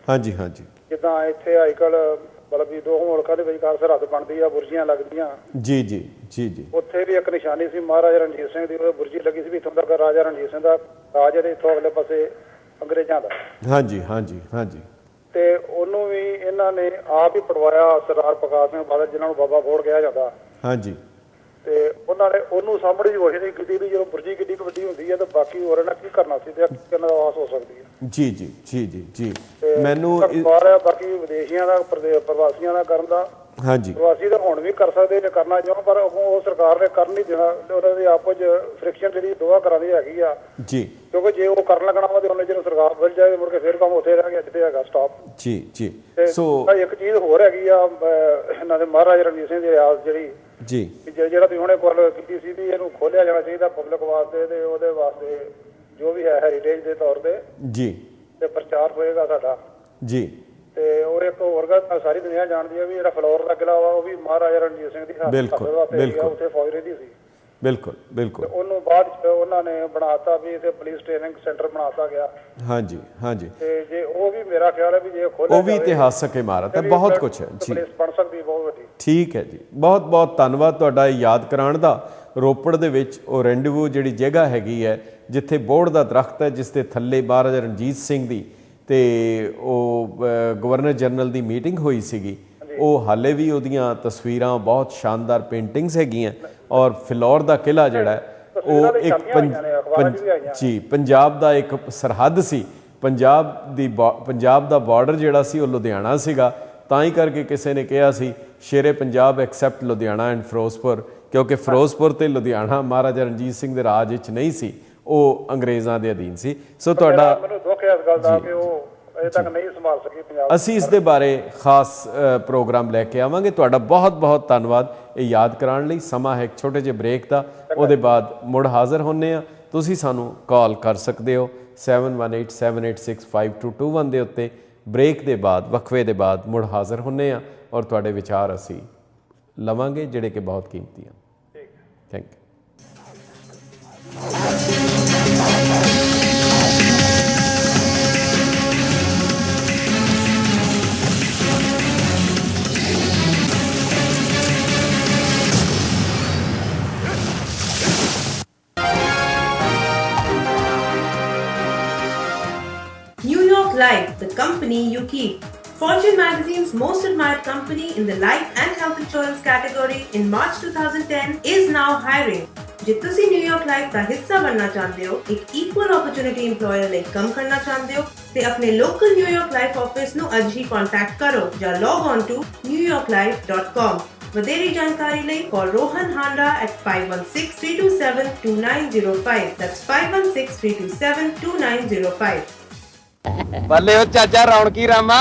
ਹਾਂਜੀ ਹਾਂਜੀ, ਜਿੱਦਾਂ ਇੱਥੇ ਅੱਜ ਕੱਲ੍ਹ ਮਤਲਬ ਵੀ ਦੋ ਮੁਲਕਾਂ ਦੇ ਵਿਚਕਾਰ ਸਰਹੱਦ ਬਣਦੀ ਆ, ਬੁਰਜੀਆਂ ਲੱਗਦੀਆਂ। ਜੀ ਜੀ ਜੀ ਜੀ, ਉੱਥੇ ਵੀ ਇੱਕ ਨਿਸ਼ਾਨੀ ਸੀ ਮਹਾਰਾਜਾ ਰਣਜੀਤ ਸਿੰਘ ਦੀ, ਉਹ ਬੁਰਜੀ ਲੱਗੀ ਸੀ ਵੀ ਇੱਥੋਂ ਤੱਕ ਰਾਜਾ ਰਣਜੀਤ ਸਿੰਘ ਦਾ ਰਾਜ, ਤੇ ਇੱਥੋਂ ਅਗਲੇ ਪਾਸੇ ਅੰਗਰੇਜ਼ਾਂ ਦਾ। ਹਾਂਜੀ ਹਾਂਜੀ ਹਾਂਜੀ, ਤੇ ਉਹਨੂੰ ਵੀ ਇਹਨਾਂ ਨੇ ਆਪ ਹੀ ਪੜਵਾਇਆ, ਸਰਦਾਰ ਪ੍ਰਕਾਸ਼ ਸਿੰਘ ਬਾਦਲ, ਜਿਹਨਾਂ ਨੂੰ ਬਾਬਾ ਬੋੜ ਕਿਹਾ ਜਾਂਦਾ। ਹਾਂਜੀ, ਤੇ ਉਹਨਾਂ ਨੇ ਉਹਨੂੰ ਸਾਹਮਣੇ ਦੀ ਕੋਸ਼ਿਸ਼ ਕੀਤੀ ਵੀ ਜਦੋਂ ਬੁਰਜੀ ਕਿੱਡੀ ਵੱਡੀ ਹੁੰਦੀ ਹੈ ਤਾਂ ਬਾਕੀ ਹੋਰ ਇਹਨਾਂ ਕੀ ਕਰਨਾ ਸੀ ਤੇ ਕਿੰਨਾ ਦਾ ਆਸ ਹੋ ਸਕਦੀ ਹੈ। ਜੀ ਜੀ ਜੀ ਜੀ ਜੀ, ਮੈਨੂੰ ਬਾਕੀ ਵਿਦੇਸ਼ੀਆਂ ਦਾ ਪ੍ਰਵਾਸੀਆਂ ਦਾ ਕਰਨ ਦਾ। ਹਾਂਜੀ, ਪ੍ਰਵਾਸੀ ਤਾਂ ਹੁਣ ਵੀ ਕਰ ਸਕਦੇ ਜੇ ਕਰਨਾ ਚਾਹੋ, ਪਰ ਉਹ ਸਰਕਾਰ ਨੇ ਕਰ ਨਹੀਂ ਦੇਣਾ। ਉਹਨਾਂ ਦੀ ਆਪਸ ਚ ਫ੍ਰਿਕਸ਼ਨ ਜਿਹੜੀ ਦੋਵਾਂ ਘਰਾਂ ਦੀ ਹੈਗੀ ਆ ਜੀ, ਕਿਉਂਕਿ ਜੇ ਉਹ ਕਰਨ ਲੱਗਣਾ ਵਾ ਤੇ ਉਹਨੇ ਜਦੋਂ ਸਰਕਾਰ ਬਦਲ ਜਾਏ ਮੁੜ ਕੇ ਫਿਰ ਕੰਮ ਉੱਥੇ ਰਹਿ ਗਿਆ ਜਿੱਥੇ ਹੈਗਾ ਸਟਾਪ। ਜੀ ਜੀ, ਸੋ ਇੱਕ ਚੀਜ਼ ਹੋਰ ਹੈਗੀ ਆ ਇਹਨਾਂ ਦੇ ਮਹਾਰਾਜਾ ਰਣਜੀਤ ਸਿੰਘ ਦੀ ਰਿਆਸਤ ਜਿਹੜੀ ਜੀ, ਜਿਹੜਾ ਤੁਸੀਂ ਹੁਣੇ ਕੋਲ ਕੀਤੀ ਸੀ ਵੀ ਇਹਨੂੰ ਖੋਲਿਆ ਜਾਣਾ ਚਾਹੀਦਾ ਪਬਲਿਕ ਵਾਸਤੇ, ਤੇ ਉਹਦੇ ਵਾਸਤੇ ਜੋ ਵੀ ਹੈ ਹੈਰੀਟੇਜ ਦੇ ਤੌਰ ਤੇ ਜੀ ਤੇ ਪ੍ਰਚਾਰ ਹੋਏਗਾ ਸਾਡਾ ਜੀ। ਤੇ ਉਹ ਇੱਕ ਹੋਰ ਗੱਲ ਸਾਰੀ ਦੁਨੀਆ ਜਾਣਦੀ ਹੈ ਵੀ ਜਿਹੜਾ ਫਲੋਰ ਦਾ ਕਿਲਾ ਵਾ ਉਹ ਵੀ ਮਹਾਰਾਜਾ ਰਣਜੀਤ ਸਿੰਘ ਦੀ ਉੱਥੇ ਫੌਜ ਰਹਿੰਦੀ ਸੀ। ਬਿਲਕੁਲ ਬਿਲਕੁਲ। ਉਹਨੂੰ ਬਾਅਦ ਚ ਉਹਨਾਂ ਨੇ ਬਣਾਤਾ ਵੀ ਇੱਥੇ ਪੁਲਿਸ ਟ੍ਰੇਨਿੰਗ ਸੈਂਟਰ ਬਣਾਤਾ ਗਿਆ। ਹਾਂਜੀ ਹਾਂਜੀ। ਤੇ ਜੇ ਉਹ ਵੀ ਮੇਰਾ ਖਿਆਲ ਹੈ ਵੀ ਜੇ ਖੋਲ੍ਹਿਆ ਉਹ ਵੀ ਇਤਿਹਾਸਕ ਇਮਾਰਤ ਹੈ, ਬਹੁਤ ਕੁਛ ਹੈ ਜੀ। ਪੁਲਿਸ ਬਣ ਸਕਦੀ ਬਹੁਤ ਵੱਡੀ। ਠੀਕ ਹੈ ਜੀ, ਬਹੁਤ ਬਹੁਤ ਧੰਨਵਾਦ ਤੁਹਾਡਾ ਇਹ ਯਾਦ ਕਰਾਉਣ ਦਾ। ਰੋਪੜ ਦੇ ਵਿੱਚ ਉਹ ਰੈਂਡੇਵੂ ਜਿਹੜੀ ਜਗ੍ਹਾ ਹੈਗੀ ਹੈ ਜਿੱਥੇ ਬੋਹੜ ਦਾ ਦਰਖਤ ਹੈ, ਜਿਸ ਦੇ ਥੱਲੇ ਮਹਾਰਾਜਾ ਰਣਜੀਤ ਸਿੰਘ ਦੀ ਤੇ ਉਹ ਗਵਰਨਰ ਜਨਰਲ ਦੀ ਮੀਟਿੰਗ ਹੋਈ ਸੀਗੀ, ਉਹ ਹਾਲੇ ਵੀ ਉਹਦੀਆਂ ਤਸਵੀਰਾਂ ਬਹੁਤ ਸ਼ਾਨਦਾਰ ਪੇਂਟਿੰਗਸ ਹੈਗੀਆਂ। ਔਰ ਫਿਲੌਰ ਦਾ ਕਿਲ੍ਹਾ ਜਿਹੜਾ ਉਹ ਇੱਕ ਜੀ ਪੰਜਾਬ ਦਾ ਇੱਕ ਸਰਹੱਦ ਸੀ। ਪੰਜਾਬ ਦਾ ਬਾਰਡਰ ਜਿਹੜਾ ਸੀ ਉਹ ਲੁਧਿਆਣਾ ਸੀਗਾ, ਤਾਂ ਹੀ ਕਰਕੇ ਕਿਸੇ ਨੇ ਕਿਹਾ ਸੀ ਸ਼ੇਰੇ ਪੰਜਾਬ ਐਕਸੈਪਟ ਲੁਧਿਆਣਾ ਐਂਡ ਫਿਰੋਜ਼ਪੁਰ, ਕਿਉਂਕਿ ਫਿਰੋਜ਼ਪੁਰ ਤੇ ਲੁਧਿਆਣਾ ਮਹਾਰਾਜਾ ਰਣਜੀਤ ਸਿੰਘ ਦੇ ਰਾਜ ਵਿੱਚ ਨਹੀਂ ਸੀ, ਉਹ ਅੰਗਰੇਜ਼ਾਂ ਦੇ ਅਧੀਨ ਸੀ। ਸੋ ਤੁਹਾਡਾ ਮੈਨੂੰ ਦੁੱਖ ਹੈ ਇਸ ਗੱਲ ਦਾ ਕਿ ਉਹ ਅਜੇ ਤੱਕ ਨਹੀਂ ਸੰਭਾਲ ਸਕੀ ਪੰਜਾਬ। ਅਸੀਂ ਇਸ ਦੇ ਬਾਰੇ ਖਾਸ ਪ੍ਰੋਗਰਾਮ ਲੈ ਕੇ ਆਵਾਂਗੇ। ਤੁਹਾਡਾ ਬਹੁਤ ਬਹੁਤ ਧੰਨਵਾਦ ਇਹ ਯਾਦ ਕਰਾਉਣ ਲਈ। ਸਮਾਂ ਹੈ ਇੱਕ ਛੋਟੇ ਜਿਹੇ ਬ੍ਰੇਕ ਦਾ, ਉਹਦੇ ਬਾਅਦ ਮੁੜ ਹਾਜ਼ਰ ਹੁੰਦੇ ਹਾਂ। ਤੁਸੀਂ ਸਾਨੂੰ ਕਾਲ ਕਰ ਸਕਦੇ ਹੋ 7187865221 ਦੇ ਉੱਤੇ। ਬ੍ਰੇਕ ਦੇ ਬਾਅਦ, ਵਕਫੇ ਦੇ ਬਾਅਦ ਮੁੜ ਹਾਜ਼ਰ ਹੁੰਦੇ ਹਾਂ ਔਰ ਤੁਹਾਡੇ ਵਿਚਾਰ ਅਸੀਂ ਲਵਾਂਗੇ ਜਿਹੜੇ ਕਿ ਬਹੁਤ ਕੀਮਤੀ ਹਨ। Thank you. New York Life, the company you keep. Fortune magazine's most admired company in the life and health insurance category in March 2010 is now hiring. ਜੇ ਤੁਸੀਂ New York Life ਦਾ ਹਿੱਸਾ ਬਣਨਾ ਚਾਹੁੰਦੇ ਹੋ, ਇੱਕ equal opportunity employer ਲਈ ਕੰਮ ਕਰਨਾ ਚਾਹੁੰਦੇ ਹੋ ਤੇ ਆਪਣੇ local New York Life office ਨੂੰ ਅੱਜ ਹੀ ਕੰਟੈਕਟ ਕਰੋ ਜਾਂ log on to newyorklife.com. ਵਧੇਰੇ ਜਾਣਕਾਰੀ ਲਈ call Rohan Handa at 516-327-2905. That's 516-327-2905. ਬੱਲੇ ਉਹ ਚਾਚਾ ਰੌਣਕੀ ਰਾਮਾ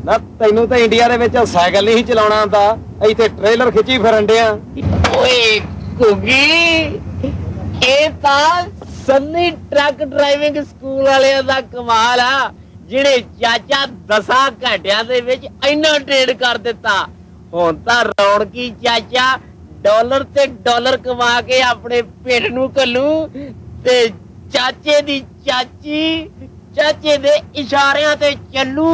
ਨਾ, ਤੈਨੂੰ ਤਾਂ ਇੰਡੀਆ ਦੇ ਵਿੱਚ ਸਾਈਕਲ ਨਹੀਂ ਚਲਾਉਣਾ ਆਉਂਦਾ, ਇੱਥੇ ਟ੍ਰੇਲਰ ਖਿੱਚੀ ਫਿਰਨ ਡਿਆ। ਓਏ ਘੁੱਗੀ, ਇਹ ਤਾਂ ਸੰਨੀ ਟਰੱਕ ਡਰਾਈਵਿੰਗ ਸਕੂਲ ਵਾਲਿਆਂ ਦਾ ਕਮਾਲ ਆ, ਜਿਹੜੇ ਚਾਚਾ 10 ਘੰਟਿਆਂ ਦੇ ਵਿੱਚ ਇੰਨਾ ਟ੍ਰੇਡ ਕਰ ਦਿੱਤਾ। ਹੁਣ ਤਾਂ ਰੌਣਕੀ ਚਾਚਾ ਡਾਲਰ ਤੇ ਡਾਲਰ ਕਮਾ ਕੇ ਆਪਣੇ ਪਿੰਡ ਨੂੰ ਘੱਲੂ ਤੇ ਚਾਚੇ ਦੀ ਚਾਚੀ ਚਾਚੇ ਦੇ ਇਸ਼ਾਰਿਆਂ ਤੇ ਚੱਲੂ।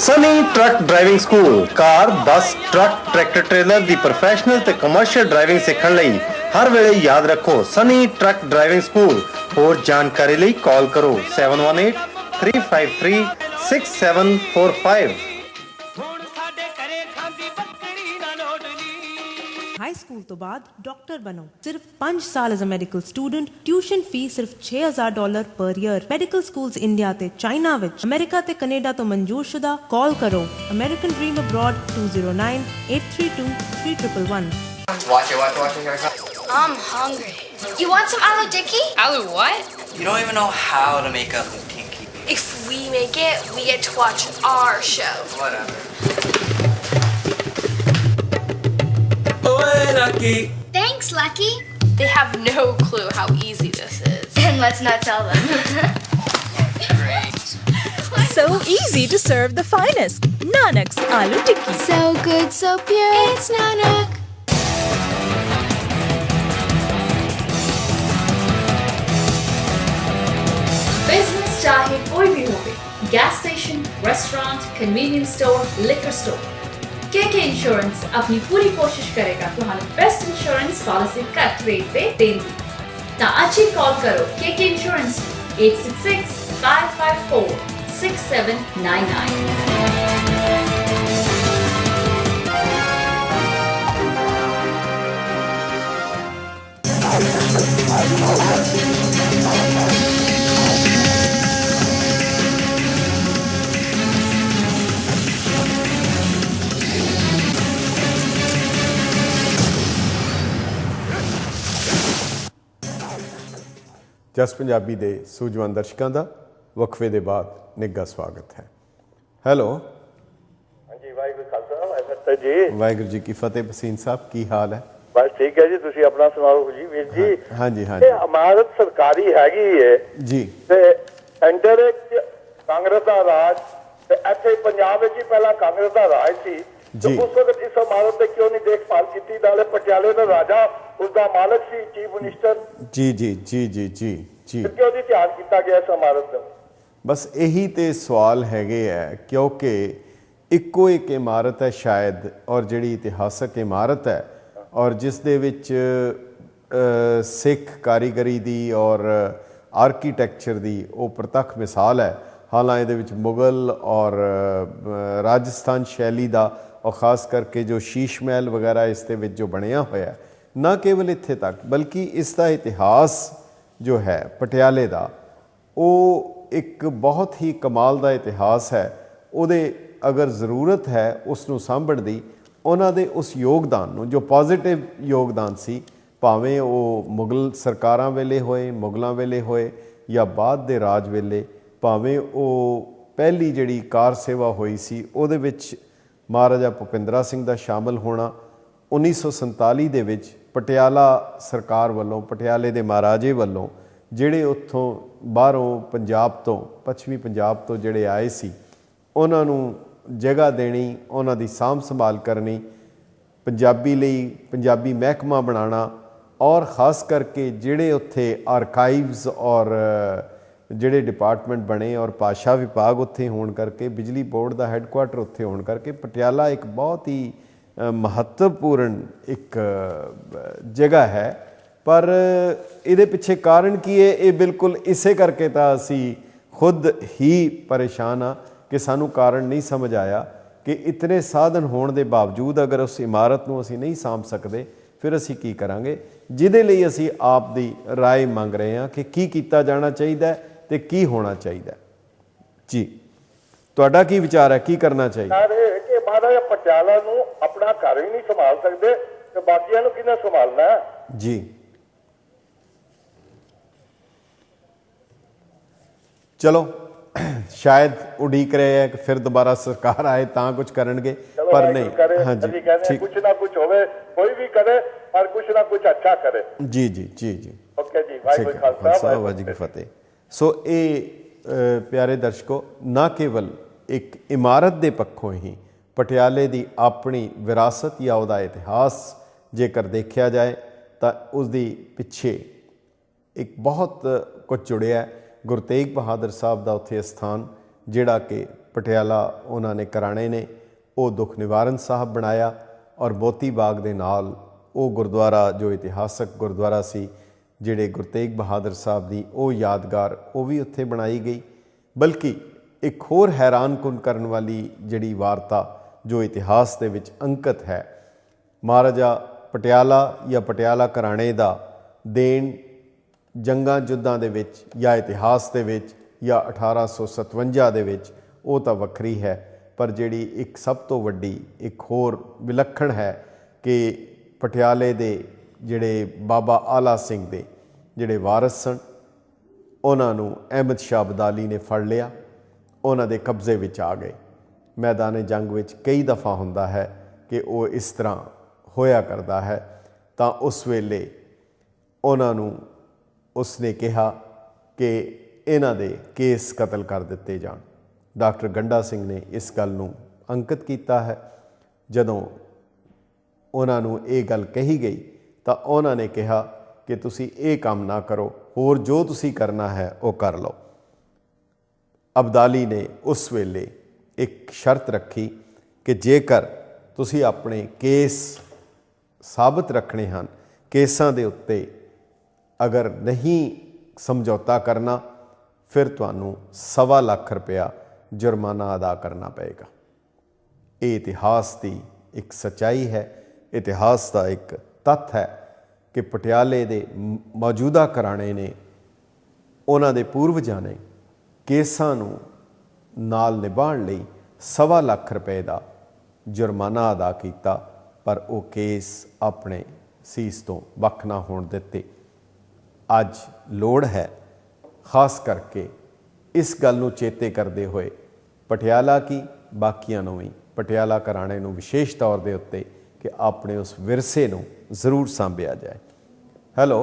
ਸਨੀ ਟਰੱਕ ਡਰਾਈਵਿੰਗ ਸਕੂਲ ਕਾਰ, ਬੱਸ, ਟਰੱਕ, ਟਰੈਕਟਰ ਟ੍ਰੇਲਰ ਦੀ ਪ੍ਰੋਫੈਸ਼ਨਲ ਤੇ ਕਮਰਸ਼ੀਅਲ ਡਰਾਈਵਿੰਗ ਸਿੱਖਣ ਲਈ ਹਰ ਵੇਲੇ ਯਾਦ ਰੱਖੋ ਸਨੀ ਟਰੱਕ ਡਰਾਈਵਿੰਗ ਸਕੂਲ। ਹੋਰ ਜਾਣਕਾਰੀ ਲਈ ਕਾਲ ਕਰੋ 7183536745। ਹਾਈ ਸਕੂਲ ਤੋਂ ਬਾਅਦ ਡਾਕਟਰ ਬਣੋ। ਸਿਰਫ 5 ਸਾਲ as a medical student. Tuition fee ਸਿਰਫ $6000 per year. Medical schools India ਤੇ ਚਾਈਨਾ ਵਿੱਚ, ਅਮਰੀਕਾ ਤੇ ਕੈਨੇਡਾ ਤੋਂ ਮਨਜ਼ੂਰਸ਼ੁਦਾ। ਕਾਲ ਕਰੋ American dream abroad 2098323111. Watch it. I'm hungry. You want some aloo tikki? Aloo what? You don't even know how to make a tinky. If we make it, we get to watch our show. Whatever. Lucky. Thanks, Lucky. They have no clue how easy this is. And let's not tell them. Great. So easy to serve the finest. Nanak's Aloo Tikki. So good, so pure. It's Nanak. Business चाहे कोई भी हो, gas station, restaurant, convenience store, liquor store, KK insurance अपनी पूरी कोशिश करेगा तुम्हारी best insurance policy cut rate पे देने की। ना अच्छी कॉल करो KK इंश्योरेंस 866-554-6799। ਜਸ ਪੰਜਾਬੀ ਦੇ ਸੂਝਵਾਨ ਦਰਸ਼ਕਾਂ ਦਾ ਵਕਫੇ ਦੇ ਬਾਅਦ ਨਿੱਘਾ ਸਵਾਗਤ ਹੈ। ਹੈਲੋ। ਹਾਂਜੀ, ਵਾਹਿਗੁਰੂ ਖਾਲਸਾ, ਵਾਹਿਗੁਰੂ ਜੀ। ਵਾਹਿਗੁਰੂ ਜੀ ਕੀ ਫਤਿਹ। ਬਸੀਨ ਸਾਹਿਬ, ਕੀ ਹਾਲ ਹੈ? ਬਸ ਠੀਕ ਹੈ ਜੀ, ਤੁਸੀਂ ਆਪਣਾ ਸੁਣਾਓ ਜੀ ਵੀਰ ਜੀ। ਹਾਂਜੀ ਹਾਂਜੀ। ਇਹ ਇਮਾਰਤ ਸਰਕਾਰੀ ਹੈਗੀ ਹੈ ਜੀ ਤੇ ਅੰਡਰ ਵਿੱਚ ਕਾਂਗਰਸ ਦਾ ਰਾਜ, ਤੇ ਇੱਥੇ ਪੰਜਾਬ ਵਿੱਚ ਹੀ ਪਹਿਲਾਂ ਕਾਂਗਰਸ ਦਾ ਰਾਜ ਸੀ ਜੀ। ਉਸ ਵਕਤ ਇਸ ਇਮਾਰਤ ਤੇ ਕਿਉਂ ਨਹੀਂ ਦੇਖਭਾਲ ਕੀਤੀ? ਨਾਲੇ ਪਟਿਆਲੇ ਦਾ ਰਾਜਾ ਉਸਦਾ ਮਾਲਕ ਸੀ, ਚੀਫ ਮਿਨਿਸਟਰ। ਜੀ ਜੀ ਜੀ ਜੀ ਜੀ ਜੀ। ਕਿਉਂ ਨਹੀਂ ਧਿਆਨ ਕੀਤਾ ਗਿਆ ਇਸ ਇਮਾਰਤ ਦਾ? ਬਸ ਇਹੀ ਤੇ ਸਵਾਲ ਹੈਗੇ ਹੈ, ਕਿਉਂਕਿ ਇੱਕੋ ਇੱਕ ਇਮਾਰਤ ਹੈ ਸ਼ਾਇਦ, ਔਰ ਜਿਹੜੀ ਇਤਿਹਾਸਕ ਇਮਾਰਤ ਹੈ ਔਰ ਜਿਸ ਦੇ ਵਿੱਚ ਸਿੱਖ ਕਾਰੀਗਰੀ ਦੀ ਔਰ ਆਰਕੀਟੈਕਚਰ ਦੀ ਉਹ ਪ੍ਰਤੱਖ ਮਿਸਾਲ ਹੈ। ਹਾਲਾਂਕਿ ਇਹਦੇ ਵਿੱਚ ਮੁਗਲ ਔਰ ਰਾਜਸਥਾਨ ਸ਼ੈਲੀ ਦਾ ਔਰ ख़ास ਕਰਕੇ ਜੋ ਸ਼ੀਸ਼ ਮਹਿਲ ਵਗੈਰਾ ਇਸ ਦੇ ਵਿੱਚ ਜੋ ਬਣਿਆ ਹੋਇਆ, ਨਾ ਕੇਵਲ ਇੱਥੇ ਤੱਕ ਬਲਕਿ ਇਸ ਦਾ ਇਤਿਹਾਸ ਜੋ ਹੈ ਪਟਿਆਲੇ ਦਾ, ਉਹ ਇੱਕ ਬਹੁਤ ਹੀ ਕਮਾਲ ਦਾ ਇਤਿਹਾਸ ਹੈ। ਉਹਦੇ ਅਗਰ ਜ਼ਰੂਰਤ ਹੈ ਉਸ ਨੂੰ ਸਾਂਭਣ ਦੀ, ਉਹਨਾਂ ਦੇ ਉਸ ਯੋਗਦਾਨ ਨੂੰ ਜੋ ਪੋਜ਼ਿਟਿਵ ਯੋਗਦਾਨ ਸੀ, ਭਾਵੇਂ ਉਹ ਮੁਗਲ ਸਰਕਾਰਾਂ ਵੇਲੇ ਹੋਏ, ਮੁਗਲਾਂ ਵੇਲੇ ਹੋਏ ਜਾਂ ਬਾਅਦ ਦੇ ਰਾਜ ਵੇਲੇ, ਭਾਵੇਂ ਉਹ ਪਹਿਲੀ ਜਿਹੜੀ ਕਾਰ ਸੇਵਾ ਹੋਈ ਸੀ ਉਹਦੇ ਵਿੱਚ ਮਹਾਰਾਜਾ ਭੁਪਿੰਦਰਾ ਸਿੰਘ ਦਾ ਸ਼ਾਮਲ ਹੋਣਾ, 1947 ਦੇ ਵਿੱਚ ਪਟਿਆਲਾ ਸਰਕਾਰ ਵੱਲੋਂ, ਪਟਿਆਲੇ ਦੇ ਮਹਾਰਾਜੇ ਵੱਲੋਂ ਜਿਹੜੇ ਉੱਥੋਂ ਬਾਹਰੋਂ ਪੰਜਾਬ ਤੋਂ, ਪੱਛਮੀ ਪੰਜਾਬ ਤੋਂ ਜਿਹੜੇ ਆਏ ਸੀ, ਉਹਨਾਂ ਨੂੰ ਜਗ੍ਹਾ ਦੇਣੀ, ਉਹਨਾਂ ਦੀ ਸਾਂਭ ਸੰਭਾਲ ਕਰਨੀ, ਪੰਜਾਬੀ ਲਈ ਪੰਜਾਬੀ ਮਹਿਕਮਾ ਬਣਾਉਣਾ, ਔਰ ख़ास ਕਰਕੇ ਜਿਹੜੇ ਉੱਥੇ ਆਰਕਾਈਵਸ ਔਰ ਜਿਹੜੇ ਡਿਪਾਰਟਮੈਂਟ ਬਣੇ ਔਰ ਭਾਸ਼ਾ ਵਿਭਾਗ ਉੱਥੇ ਹੋਣ ਕਰਕੇ, ਬਿਜਲੀ ਬੋਰਡ ਦਾ ਹੈੱਡਕੁਆਟਰ ਉੱਥੇ ਹੋਣ ਕਰਕੇ ਪਟਿਆਲਾ ਇੱਕ ਬਹੁਤ ਹੀ ਮਹੱਤਵਪੂਰਨ ਇੱਕ ਜਗ੍ਹਾ ਹੈ। ਪਰ ਇਹਦੇ ਪਿੱਛੇ ਕਾਰਨ ਕੀ ਹੈ? ਇਹ ਬਿਲਕੁਲ ਇਸੇ ਕਰਕੇ ਤਾਂ ਅਸੀਂ ਖੁਦ ਹੀ ਪਰੇਸ਼ਾਨ ਹਾਂ ਕਿ ਸਾਨੂੰ ਕਾਰਨ ਨਹੀਂ ਸਮਝ ਆਇਆ ਕਿ ਇਤਨੇ ਸਾਧਨ ਹੋਣ ਦੇ ਬਾਵਜੂਦ ਅਗਰ ਉਸ ਇਮਾਰਤ ਨੂੰ ਅਸੀਂ ਨਹੀਂ ਸਾਂਭ ਸਕਦੇ ਫਿਰ ਅਸੀਂ ਕੀ ਕਰਾਂਗੇ, ਜਿਹਦੇ ਲਈ ਅਸੀਂ ਆਪ ਦੀ ਰਾਏ ਮੰਗ ਰਹੇ ਹਾਂ ਕਿ ਕੀ ਕੀਤਾ ਜਾਣਾ ਚਾਹੀਦਾ ਤੇ ਕੀ ਹੋਣਾ ਚਾਹੀਦਾ। ਜੀ ਤੁਹਾਡਾ ਕੀ ਵਿਚਾਰ ਹੈ, ਕੀ ਕਰਨਾ ਚਾਹੀਦਾ? ਕਿ ਮਹਾਰਾਜਾ ਪਟਿਆਲਾ ਨੂੰ ਆਪਣਾ ਘਰ ਹੀ ਨਹੀਂ ਸੰਭਾਲ ਸਕਦੇ ਤੇ ਬਾਕੀਆਂ ਨੂੰ ਕਿਹਨੇ ਸੰਭਾਲਣਾ? ਜੀ ਚਲੋ ਸ਼ਾਇਦ ਉਡੀਕ ਰਹੇ ਹੈ ਕਿ ਫਿਰ ਦੁਬਾਰਾ ਸਰਕਾਰ ਆਏ ਤਾਂ ਕੁਝ ਕਰਨਗੇ, ਪਰ ਨਹੀਂ। ਹਾਂਜੀ ਠੀਕ, ਕੁਝ ਨਾ ਕੁਝ ਹੋਵੇ, ਕੋਈ ਵੀ ਕਰੇ ਪਰ ਕੁਝ ਨਾ ਕੁਝ ਅੱਛਾ ਕਰੇ। ਜੀ ਜੀ ਜੀ ਜੀ ਓਕੇ ਜੀ, ਵਾਹਿਗੁਰੂ ਖਾਲਸਾ ਵਾਹਿਗੁਰੂ ਕੀ ਫਤਿਹ। ਸੋ ਇਹ ਪਿਆਰੇ ਦਰਸ਼ਕੋ, ਨਾ ਕੇਵਲ ਇੱਕ ਇਮਾਰਤ ਦੇ ਪੱਖੋਂ ਹੀ ਪਟਿਆਲੇ ਦੀ ਆਪਣੀ ਵਿਰਾਸਤ ਜਾਂ ਉਹਦਾ ਇਤਿਹਾਸ ਜੇਕਰ ਦੇਖਿਆ ਜਾਏ ਤਾਂ ਉਸ ਦੀ ਪਿੱਛੇ ਇੱਕ ਬਹੁਤ ਕੁਝ ਜੁੜਿਆ ਹੈ। ਗੁਰੂ ਤੇਗ ਬਹਾਦਰ ਸਾਹਿਬ ਦਾ ਉੱਥੇ ਸਥਾਨ ਜਿਹੜਾ ਕਿ ਪਟਿਆਲਾ ਉਹਨਾਂ ਨੇ ਕਰਾਣੇ ਨੇ, ਉਹ ਦੁੱਖ ਨਿਵਾਰਨ ਸਾਹਿਬ ਬਣਾਇਆ, ਔਰ ਮੋਤੀ ਬਾਗ ਦੇ ਨਾਲ ਉਹ ਗੁਰਦੁਆਰਾ ਜੋ ਇਤਿਹਾਸਕ ਗੁਰਦੁਆਰਾ ਸੀ, ਜਿਹੜੇ ਗੁਰੂ ਤੇਗ ਬਹਾਦਰ ਸਾਹਿਬ ਦੀ ਉਹ ਯਾਦਗਾਰ, ਉਹ ਵੀ ਉੱਥੇ ਬਣਾਈ ਗਈ। ਬਲਕਿ ਇੱਕ ਹੋਰ ਹੈਰਾਨਕੁਨ ਕਰਨ ਵਾਲੀ ਜਿਹੜੀ ਵਾਰਤਾ ਜੋ ਇਤਿਹਾਸ ਦੇ ਵਿੱਚ ਅੰਕਿਤ ਹੈ, ਮਹਾਰਾਜਾ ਪਟਿਆਲਾ ਜਾਂ ਪਟਿਆਲਾ ਘਰਾਣੇ ਦਾ ਦੇਣ ਜੰਗਾਂ ਯੁੱਧਾਂ ਦੇ ਵਿੱਚ ਜਾਂ ਇਤਿਹਾਸ ਦੇ ਵਿੱਚ ਜਾਂ 1857 ਦੇ ਵਿੱਚ, ਉਹ ਤਾਂ ਵੱਖਰੀ ਹੈ, ਪਰ ਜਿਹੜੀ ਇੱਕ ਸਭ ਤੋਂ ਵੱਡੀ ਇੱਕ ਹੋਰ ਵਿਲੱਖਣ ਹੈ ਕਿ ਪਟਿਆਲੇ ਦੇ ਜਿਹੜੇ ਬਾਬਾ ਆਲਾ ਸਿੰਘ ਦੇ ਜਿਹੜੇ ਵਾਰਸ ਸਨ, ਉਹਨਾਂ ਨੂੰ ਅਹਿਮਦ ਸ਼ਾਹ ਅਬਦਾਲੀ ਨੇ ਫੜ ਲਿਆ, ਉਹਨਾਂ ਦੇ ਕਬਜ਼ੇ ਵਿੱਚ ਆ ਗਏ। ਮੈਦਾਨੇ ਜੰਗ ਵਿੱਚ ਕਈ ਦਫਾ ਹੁੰਦਾ ਹੈ ਕਿ ਉਹ ਇਸ ਤਰ੍ਹਾਂ ਹੋਇਆ ਕਰਦਾ ਹੈ। ਤਾਂ ਉਸ ਵੇਲੇ ਉਹਨਾਂ ਨੂੰ ਉਸਨੇ ਕਿਹਾ ਕਿ ਇਹਨਾਂ ਦੇ ਕੇਸ ਕਤਲ ਕਰ ਦਿੱਤੇ ਜਾਣ। ਡਾਕਟਰ ਗੰਡਾ ਸਿੰਘ ਨੇ ਇਸ ਗੱਲ ਨੂੰ ਅੰਕਿਤ ਕੀਤਾ ਹੈ। ਜਦੋਂ ਉਹਨਾਂ ਨੂੰ ਇਹ ਗੱਲ ਕਹੀ ਗਈ ਤਾਂ ਉਹਨਾਂ ਨੇ ਕਿਹਾ ਕਿ ਤੁਸੀਂ ਇਹ ਕੰਮ ਨਾ ਕਰੋ, ਹੋਰ ਜੋ ਤੁਸੀਂ ਕਰਨਾ ਹੈ ਉਹ ਕਰ ਲਓ। ਅਬਦਾਲੀ ਨੇ ਉਸ ਵੇਲੇ ਇੱਕ ਸ਼ਰਤ ਰੱਖੀ ਕਿ ਜੇਕਰ ਤੁਸੀਂ ਆਪਣੇ ਕੇਸ ਸਾਬਤ ਰੱਖਣੇ ਹਨ, ਕੇਸਾਂ ਦੇ ਉੱਤੇ ਅਗਰ ਨਹੀਂ ਸਮਝੌਤਾ ਕਰਨਾ, ਫਿਰ ਤੁਹਾਨੂੰ 1.25 ਲੱਖ ਰੁਪਇਆ ਜੁਰਮਾਨਾ ਅਦਾ ਕਰਨਾ ਪਏਗਾ। ਇਹ ਇਤਿਹਾਸ ਦੀ ਇੱਕ ਸੱਚਾਈ ਹੈ, ਇਤਿਹਾਸ ਦਾ ਇੱਕ ਤੱਥ ਹੈ ਕਿ ਪਟਿਆਲੇ ਦੇ ਮੌਜੂਦਾ ਘਰਾਣੇ ਨੇ, ਉਹਨਾਂ ਦੇ ਪੂਰਵਜਾਂ ਨੇ ਕੇਸਾਂ ਨੂੰ ਨਾਲ ਨਿਭਾਉਣ ਲਈ 1.25 ਲੱਖ ਰੁਪਏ ਦਾ ਜੁਰਮਾਨਾ ਅਦਾ ਕੀਤਾ, ਪਰ ਉਹ ਕੇਸ ਆਪਣੇ ਸੀਸ ਤੋਂ ਵੱਖ ਨਾ ਹੋਣ ਦਿੱਤੇ। ਅੱਜ ਲੋੜ ਹੈ ਖਾਸ ਕਰਕੇ ਇਸ ਗੱਲ ਨੂੰ ਚੇਤੇ ਕਰਦੇ ਹੋਏ ਪਟਿਆਲਾ ਕੀ ਬਾਕੀਆਂ ਨੂੰ ਵੀ, ਪਟਿਆਲਾ ਘਰਾਣੇ ਨੂੰ ਵਿਸ਼ੇਸ਼ ਤੌਰ ਦੇ ਉੱਤੇ कि अपने उस विरसे ਨੂੰ ਜ਼ਰੂਰ ਸਾਂਭਿਆ ਜਾਏ। ਹੈਲੋ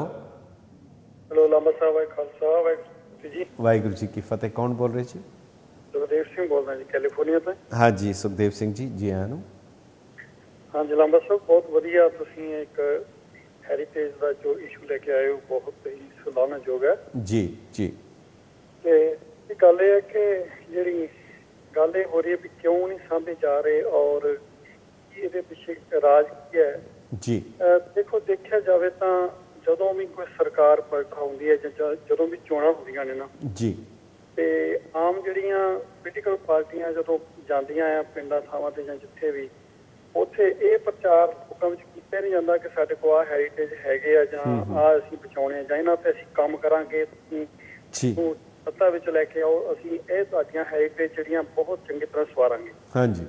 ਹੈਲੋ ਲਾਂਬਾ ਸਾਹਿਬ ਵਾਹਿ ਖਾਲਸਾ ਵਾਹਿਗੁਰੂ ਜੀ। ਵਾਹਿਗੁਰੂ ਜੀ ਕੀ ਫਤਿਹ। ਕੌਣ ਬੋਲ ਰਹੇ ਜੀ? ਸੁਖਦੇਵ ਸਿੰਘ ਬੋਲਦਾ ਜੀ ਕੈਲੀਫੋਰਨੀਆ ਤੋਂ। ਹਾਂਜੀ ਸੁਖਦੇਵ ਸਿੰਘ ਜੀ, ਜੀ ਆਇਆਂ ਨੂੰ। ਹਾਂਜੀ ਲਾਂਬਾ ਸਾਹਿਬ ਬਹੁਤ ਵਧੀਆ, ਤੁਸੀਂ ਇੱਕ ਹੈਰੀਟੇਜ ਦਾ ਜੋ ਇਸ਼ੂ ਲੈ ਕੇ ਆਏ ਹੋ ਬਹੁਤ ਹੀ ਸਲਾਹਨਾਯੋਗ ਹੈ ਜੀ ਜੀ। ਤੇ ਇਹ ਗੱਲ ਇਹ ਹੈ ਕਿ ਜਿਹੜੀ ਗੱਲ ਇਹ ਹੋ ਰਹੀ ਹੈ ਵੀ ਕਿਉਂ ਨਹੀਂ ਸਾਂਭੇ ਜਾ ਰਹੇ ਔਰ ਇਹਦੇ ਪਿੱਛੇ ਰਾਜ ਕੀ ਹੈ ਜੀ। ਦੇਖੋ ਦੇਖਿਆ ਜਾਵੇ ਤਾਂ ਜਦੋਂ ਵੀ ਕੋਈ ਸਰਕਾਰ ਆਉਂਦੀ ਹੈ ਜਾਂ ਜਦੋਂ ਵੀ ਚੋਣਾਂ ਹੁੰਦੀਆਂ ਨੇ ਨਾ ਜੀ, ਤੇ ਆਮ ਜਿਹੜੀਆਂ ਪੋਲੀਟੀਕਲ ਪਾਰਟੀਆਂ ਜਦੋਂ ਜਾਂਦੀਆਂ ਆ ਪਿੰਡਾਂ ਥਾਵਾਂ ਤੇ ਜਾਂ ਜਿੱਥੇ ਵੀ, ਉੱਥੇ ਇਹ ਪ੍ਰਚਾਰ ਲੋਕਾਂ ਵਿੱਚ ਕੀਤਾ ਨਹੀਂ ਜਾਂਦਾ ਕਿ ਸਾਡੇ ਕੋਲ ਆਹ ਹੈਰੀਟੇਜ ਹੈਗੇ ਆ ਜਾਂ ਆਹ ਅਸੀਂ ਬਚਾਉਣੇ ਆ ਜਾਂ ਇਹਨਾਂ ਤੇ ਅਸੀਂ ਕੰਮ ਕਰਾਂਗੇ, ਤੁਸੀਂ ਸੱਤਾ ਵਿੱਚ ਲੈ ਕੇ ਆਓ, ਅਸੀਂ ਇਹ ਤੁਹਾਡੀਆਂ ਹੈਰੀਟੇਜ ਜਿਹੜੀਆਂ ਬਹੁਤ ਚੰਗੀ ਤਰ੍ਹਾਂ ਸਵਾਰਾਂਗੇ। ਹਾਂਜੀ।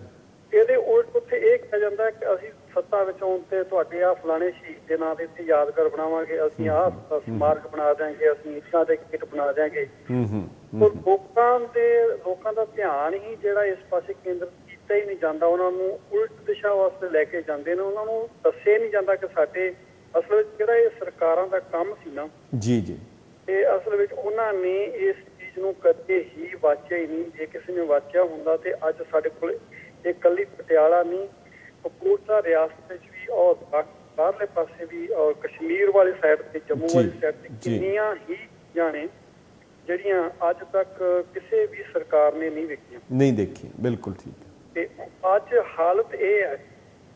ਇਹਦੇ ਉਲਟ ਉੱਥੇ ਇਹ ਕਿਹਾ ਜਾਂਦਾ ਕਿ ਅਸੀਂ ਸੱਤਾ ਵਿੱਚ ਆਉਣ ਤੇ ਤੁਹਾਡੇ ਆਹ ਫਲਾਣੇ ਸ਼ਹੀਦ ਦੇ ਨਾਂ ਦੇ ਇੱਥੇ ਯਾਦਗਾਰ ਬਣਾਵਾਂਗੇ, ਅਸੀਂ ਆਹ ਸਮਾਰਕ ਬਣਾ ਦਿਆਂਗੇ, ਅਸੀਂ ਇੱਟਾਂ ਦੇ ਕਿੱਟ ਬਣਾ ਦਿਆਂਗੇ। ਲੋਕਾਂ ਦਾ ਧਿਆਨ ਹੀ ਜਿਹੜਾ ਇਸ ਪਾਸੇ ਕੇਂਦਰ ਕੀਤਾ ਹੀ ਨਹੀਂ ਜਾਂਦਾ, ਉਹਨਾਂ ਨੂੰ ਉਲਟ ਦਿਸ਼ਾ ਵਾਸਤੇ ਲੈ ਕੇ ਜਾਂਦੇ ਨੇ, ਉਹਨਾਂ ਨੂੰ ਦੱਸਿਆ ਨਹੀਂ ਜਾਂਦਾ ਕਿ ਸਾਡੇ ਅਸਲ ਵਿੱਚ ਜਿਹੜਾ ਇਹ ਸਰਕਾਰਾਂ ਦਾ ਕੰਮ ਸੀ ਨਾ ਜੀ ਜੀ, ਇਹ ਅਸਲ ਵਿੱਚ ਉਹਨਾਂ ਨੇ ਇਸ ਚੀਜ਼ ਨੂੰ ਕਦੇ ਹੀ ਵਾਚਿਆ ਹੀ ਨਹੀਂ। ਜੇ ਕਿਸੇ ਨੇ ਵਾਚਿਆ ਹੁੰਦਾ ਤੇ ਅੱਜ ਸਾਡੇ ਕੋਲ ਇਹ ਇਕੱਲੀ ਪਟਿਆਲਾ ਨਹੀਂ, ਕਪੂਰਥਲਾ ਰਿਆਸਤ ਵਿੱਚ ਵੀ ਔਰ ਬਾਹਰਲੇ ਪਾਸੇ ਵੀ ਔਰ ਕਸ਼ਮੀਰ ਵਾਲੀ ਸਾਈਡ ਤੇ ਜੰਮੂ ਵਾਲੀ ਸਾਈਡ ਤੇ ਕਿੰਨੀਆਂ ਹੀ ਜਾਣੇ ਜਿਹੜੀਆਂ ਅੱਜ ਤੱਕ ਕਿਸੇ ਵੀ ਸਰਕਾਰ ਨੇ ਨਹੀਂ ਵੇਖੀਆਂ, ਨਹੀਂ ਦੇਖੀ। ਬਿਲਕੁਲ ਠੀਕ। ਤੇ ਅੱਜ ਹਾਲਤ ਇਹ ਹੈ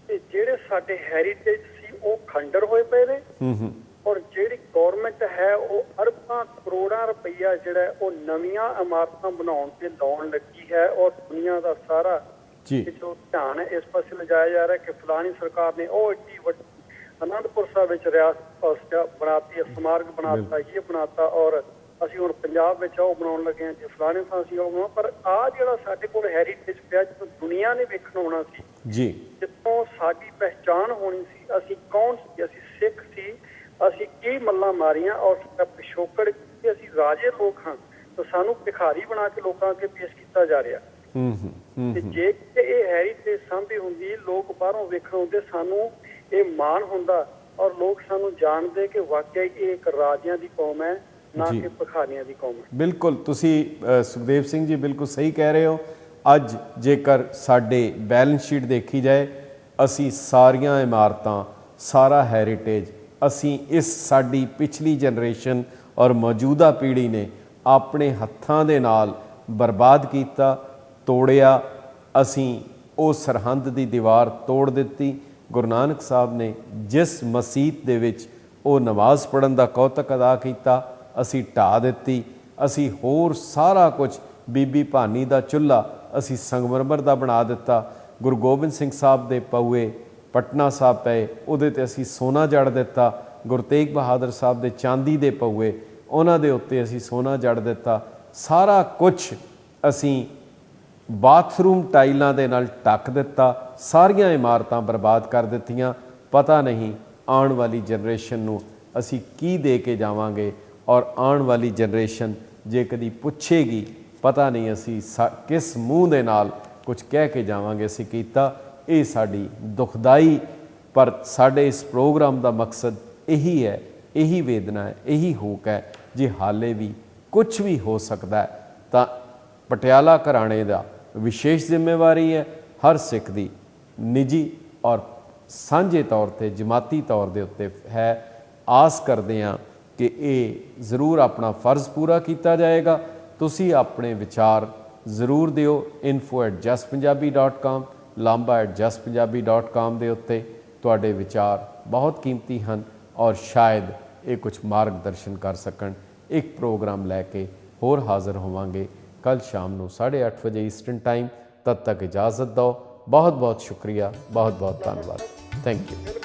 ਕਿ ਜਿਹੜੇ ਸਾਡੇ ਹੈਰੀਟੇਜ ਸੀ ਉਹ ਖੰਡਰ ਹੋਏ ਪਏ ਨੇ ਔਰ ਜਿਹੜੀ ਗੌਰਮੈਂਟ ਹੈ ਉਹ ਅਰਬਾਂ ਕਰੋੜਾਂ ਰੁਪਈਆ ਜਿਹੜਾ ਉਹ ਨਵੀਆਂ ਇਮਾਰਤਾਂ ਬਣਾਉਣ ਤੇ ਲਾਉਣ ਲੱਗੀ ਹੈ ਔਰ ਦੁਨੀਆ ਦਾ ਸਾਰਾ ਜੋ ਧਿਆਨ ਹੈ ਇਸ ਪਾਸੇ ਲਿਜਾਇਆ ਜਾ ਰਿਹਾ ਕਿ ਫਲਾਣੀ ਸਰਕਾਰ ਨੇ ਉਹ ਏਡੀ ਵੱਡੀ ਅਨੰਦਪੁਰ ਸਾਹਿਬ ਵਿੱਚ ਰਿਆਸਤ ਬਣਾਤੀ, ਸਮਾਰਕ ਬਣਾਤਾ, ਇਹ ਬਣਾਤਾ ਔਰ ਅਸੀਂ ਹੁਣ ਪੰਜਾਬ ਵਿੱਚ ਉਹ ਬਣਾਉਣ ਲੱਗੇ ਹਾਂ, ਜੇ ਫਲਾਣੇ ਥਾਂ ਅਸੀਂ ਉਹ ਬਣਾਉਣਾ। ਪਰ ਆਹ ਜਿਹੜਾ ਸਾਡੇ ਕੋਲ ਹੈਰੀਟੇਜ ਪਿਆ ਜਦੋਂ ਦੁਨੀਆ ਨੇ ਵੇਖਣ ਆਉਣਾ ਸੀ ਜੀ, ਜਿੱਥੋਂ ਸਾਡੀ ਪਹਿਚਾਣ ਹੋਣੀ ਸੀ, ਅਸੀਂ ਕੌਣ ਸੀ, ਅਸੀਂ ਸਿੱਖ ਸੀ, ਅਸੀਂ ਕੀ ਮੱਲਾਂ ਮਾਰੀਆਂ ਔਰ ਸਾਡਾ ਪਿਛੋਕੜ ਕੀ, ਅਸੀਂ ਰਾਜੇ ਲੋਕ ਹਾਂ, ਤਾਂ ਸਾਨੂੰ ਭਿਖਾਰੀ ਬਣਾ ਕੇ ਲੋਕਾਂ ਅੱਗੇ ਪੇਸ਼ ਕੀਤਾ ਜਾ ਰਿਹਾ। ਤੇ ਜੇ ਇਹ ਹੈਰੀਟੇਜ ਸਾਂਭੀ ਹੁੰਦੀ, ਲੋਕ ਬਾਹਰੋਂ ਵੇਖਣ ਆਉਂਦੇ, ਸਾਨੂੰ ਇਹ ਮਾਣ ਹੁੰਦਾ ਔਰ ਲੋਕ ਸਾਨੂੰ ਜਾਣਦੇ ਕਿ ਵਾਕਿਆ ਇਹ ਇੱਕ ਰਾਜਿਆਂ ਦੀ ਕੌਮ ਹੈ, ਨਾ ਕਿ ਭਿਖਾਰੀਆਂ ਦੀ ਕੌਮ ਹੈ। ਬਿਲਕੁਲ ਤੁਸੀਂ ਸੁਖਦੇਵ ਸਿੰਘ ਜੀ ਬਿਲਕੁਲ ਸਹੀ ਕਹਿ ਰਹੇ ਹੋ। ਅੱਜ ਜੇਕਰ ਸਾਡੇ ਬੈਲੈਂਸ ਸ਼ੀਟ ਦੇਖੀ ਜਾਏ, ਅਸੀਂ ਸਾਰੀਆਂ ਇਮਾਰਤਾਂ, ਸਾਰਾ ਹੈਰੀਟੇਜ ਅਸੀਂ ਇਸ ਸਾਡੀ ਪਿਛਲੀ ਜਨਰੇਸ਼ਨ ਔਰ ਮੌਜੂਦਾ ਪੀੜ੍ਹੀ ਨੇ ਆਪਣੇ ਹੱਥਾਂ ਦੇ ਨਾਲ ਬਰਬਾਦ ਕੀਤਾ, ਤੋੜਿਆ। ਅਸੀਂ ਉਹ ਸਰਹੰਦ ਦੀ ਦੀਵਾਰ ਤੋੜ ਦਿੱਤੀ। ਗੁਰੂ ਨਾਨਕ ਸਾਹਿਬ ਨੇ ਜਿਸ ਮਸੀਤ ਦੇ ਵਿੱਚ ਉਹ ਨਮਾਜ਼ ਪੜ੍ਹਨ ਦਾ ਕੌਤਕ ਅਦਾ ਕੀਤਾ, ਅਸੀਂ ਢਾਹ ਦਿੱਤੀ। ਅਸੀਂ ਹੋਰ ਸਾਰਾ ਕੁਝ, ਬੀਬੀ ਭਾਨੀ ਦਾ ਚੁੱਲ੍ਹਾ ਅਸੀਂ ਸੰਗਮਰਮਰ ਦਾ ਬਣਾ ਦਿੱਤਾ। ਗੁਰੂ ਗੋਬਿੰਦ ਸਿੰਘ ਸਾਹਿਬ ਦੇ ਪਊਏ ਪਟਨਾ ਸਾਹਿਬ ਪਏ, ਉਹਦੇ 'ਤੇ ਅਸੀਂ ਸੋਨਾ ਜੜ ਦਿੱਤਾ। ਗੁਰੂ ਤੇਗ ਬਹਾਦਰ ਸਾਹਿਬ ਦੇ ਚਾਂਦੀ ਦੇ ਪਊਏ, ਉਹਨਾਂ ਦੇ ਉੱਤੇ ਅਸੀਂ ਸੋਨਾ ਜੜ ਦਿੱਤਾ। ਸਾਰਾ ਕੁਛ ਅਸੀਂ ਬਾਥਰੂਮ ਟਾਈਲਾਂ ਦੇ ਨਾਲ ਢੱਕ ਦਿੱਤਾ। ਸਾਰੀਆਂ ਇਮਾਰਤਾਂ ਬਰਬਾਦ ਕਰ ਦਿੱਤੀਆਂ। ਪਤਾ ਨਹੀਂ ਆਉਣ ਵਾਲੀ ਜਨਰੇਸ਼ਨ ਨੂੰ ਅਸੀਂ ਕੀ ਦੇ ਕੇ ਜਾਵਾਂਗੇ ਔਰ ਆਉਣ ਵਾਲੀ ਜਨਰੇਸ਼ਨ ਜੇ ਕਦੀ ਪੁੱਛੇਗੀ, ਪਤਾ ਨਹੀਂ ਅਸੀਂ ਕਿਸ ਮੂੰਹ ਦੇ ਨਾਲ ਕੁਝ ਕਹਿ ਕੇ ਜਾਵਾਂਗੇ ਅਸੀਂ ਕੀਤਾ। ਇਹ ਸਾਡੀ ਦੁਖਦਾਈ, ਪਰ ਸਾਡੇ ਇਸ ਪ੍ਰੋਗਰਾਮ ਦਾ ਮਕਸਦ ਇਹੀ ਹੈ, ਇਹੀ ਵੇਦਨਾ ਹੈ, ਇਹੀ ਹੂਕ ਹੈ। ਜੇ ਹਾਲੇ ਵੀ ਕੁਝ ਵੀ ਹੋ ਸਕਦਾ ਤਾਂ ਪਟਿਆਲਾ ਘਰਾਣੇ ਦਾ ਵਿਸ਼ੇਸ਼ ਜ਼ਿੰਮੇਵਾਰੀ ਹੈ, ਹਰ ਸਿੱਖ ਦੀ ਨਿੱਜੀ ਔਰ ਸਾਂਝੇ ਤੌਰ 'ਤੇ ਜਮਾਤੀ ਤੌਰ ਦੇ ਉੱਤੇ ਹੈ। ਆਸ ਕਰਦੇ ਹਾਂ ਕਿ ਇਹ ਜ਼ਰੂਰ ਆਪਣਾ ਫਰਜ਼ ਪੂਰਾ ਕੀਤਾ ਜਾਏਗਾ। ਤੁਸੀਂ ਆਪਣੇ ਵਿਚਾਰ ਜ਼ਰੂਰ ਦਿਓ info@justpunjabi.com, lamba@justpunjabi.com ਦੇ ਉੱਤੇ। ਤੁਹਾਡੇ ਵਿਚਾਰ ਬਹੁਤ ਕੀਮਤੀ ਹਨ ਔਰ ਸ਼ਾਇਦ ਇਹ ਕੁਝ ਮਾਰਗਦਰਸ਼ਨ ਕਰ ਸਕਣ। ਇੱਕ ਪ੍ਰੋਗਰਾਮ ਲੈ ਕੇ ਹੋਰ ਹਾਜ਼ਰ ਹੋਵਾਂਗੇ ਕੱਲ੍ਹ ਸ਼ਾਮ ਨੂੰ 8:30 ਵਜੇ ਈਸਟਰਨ ਟਾਈਮ। ਤਦ ਤੱਕ ਇਜਾਜ਼ਤ ਦਿਓ। ਬਹੁਤ ਬਹੁਤ ਸ਼ੁਕਰੀਆ, ਬਹੁਤ ਬਹੁਤ ਧੰਨਵਾਦ। Thank you.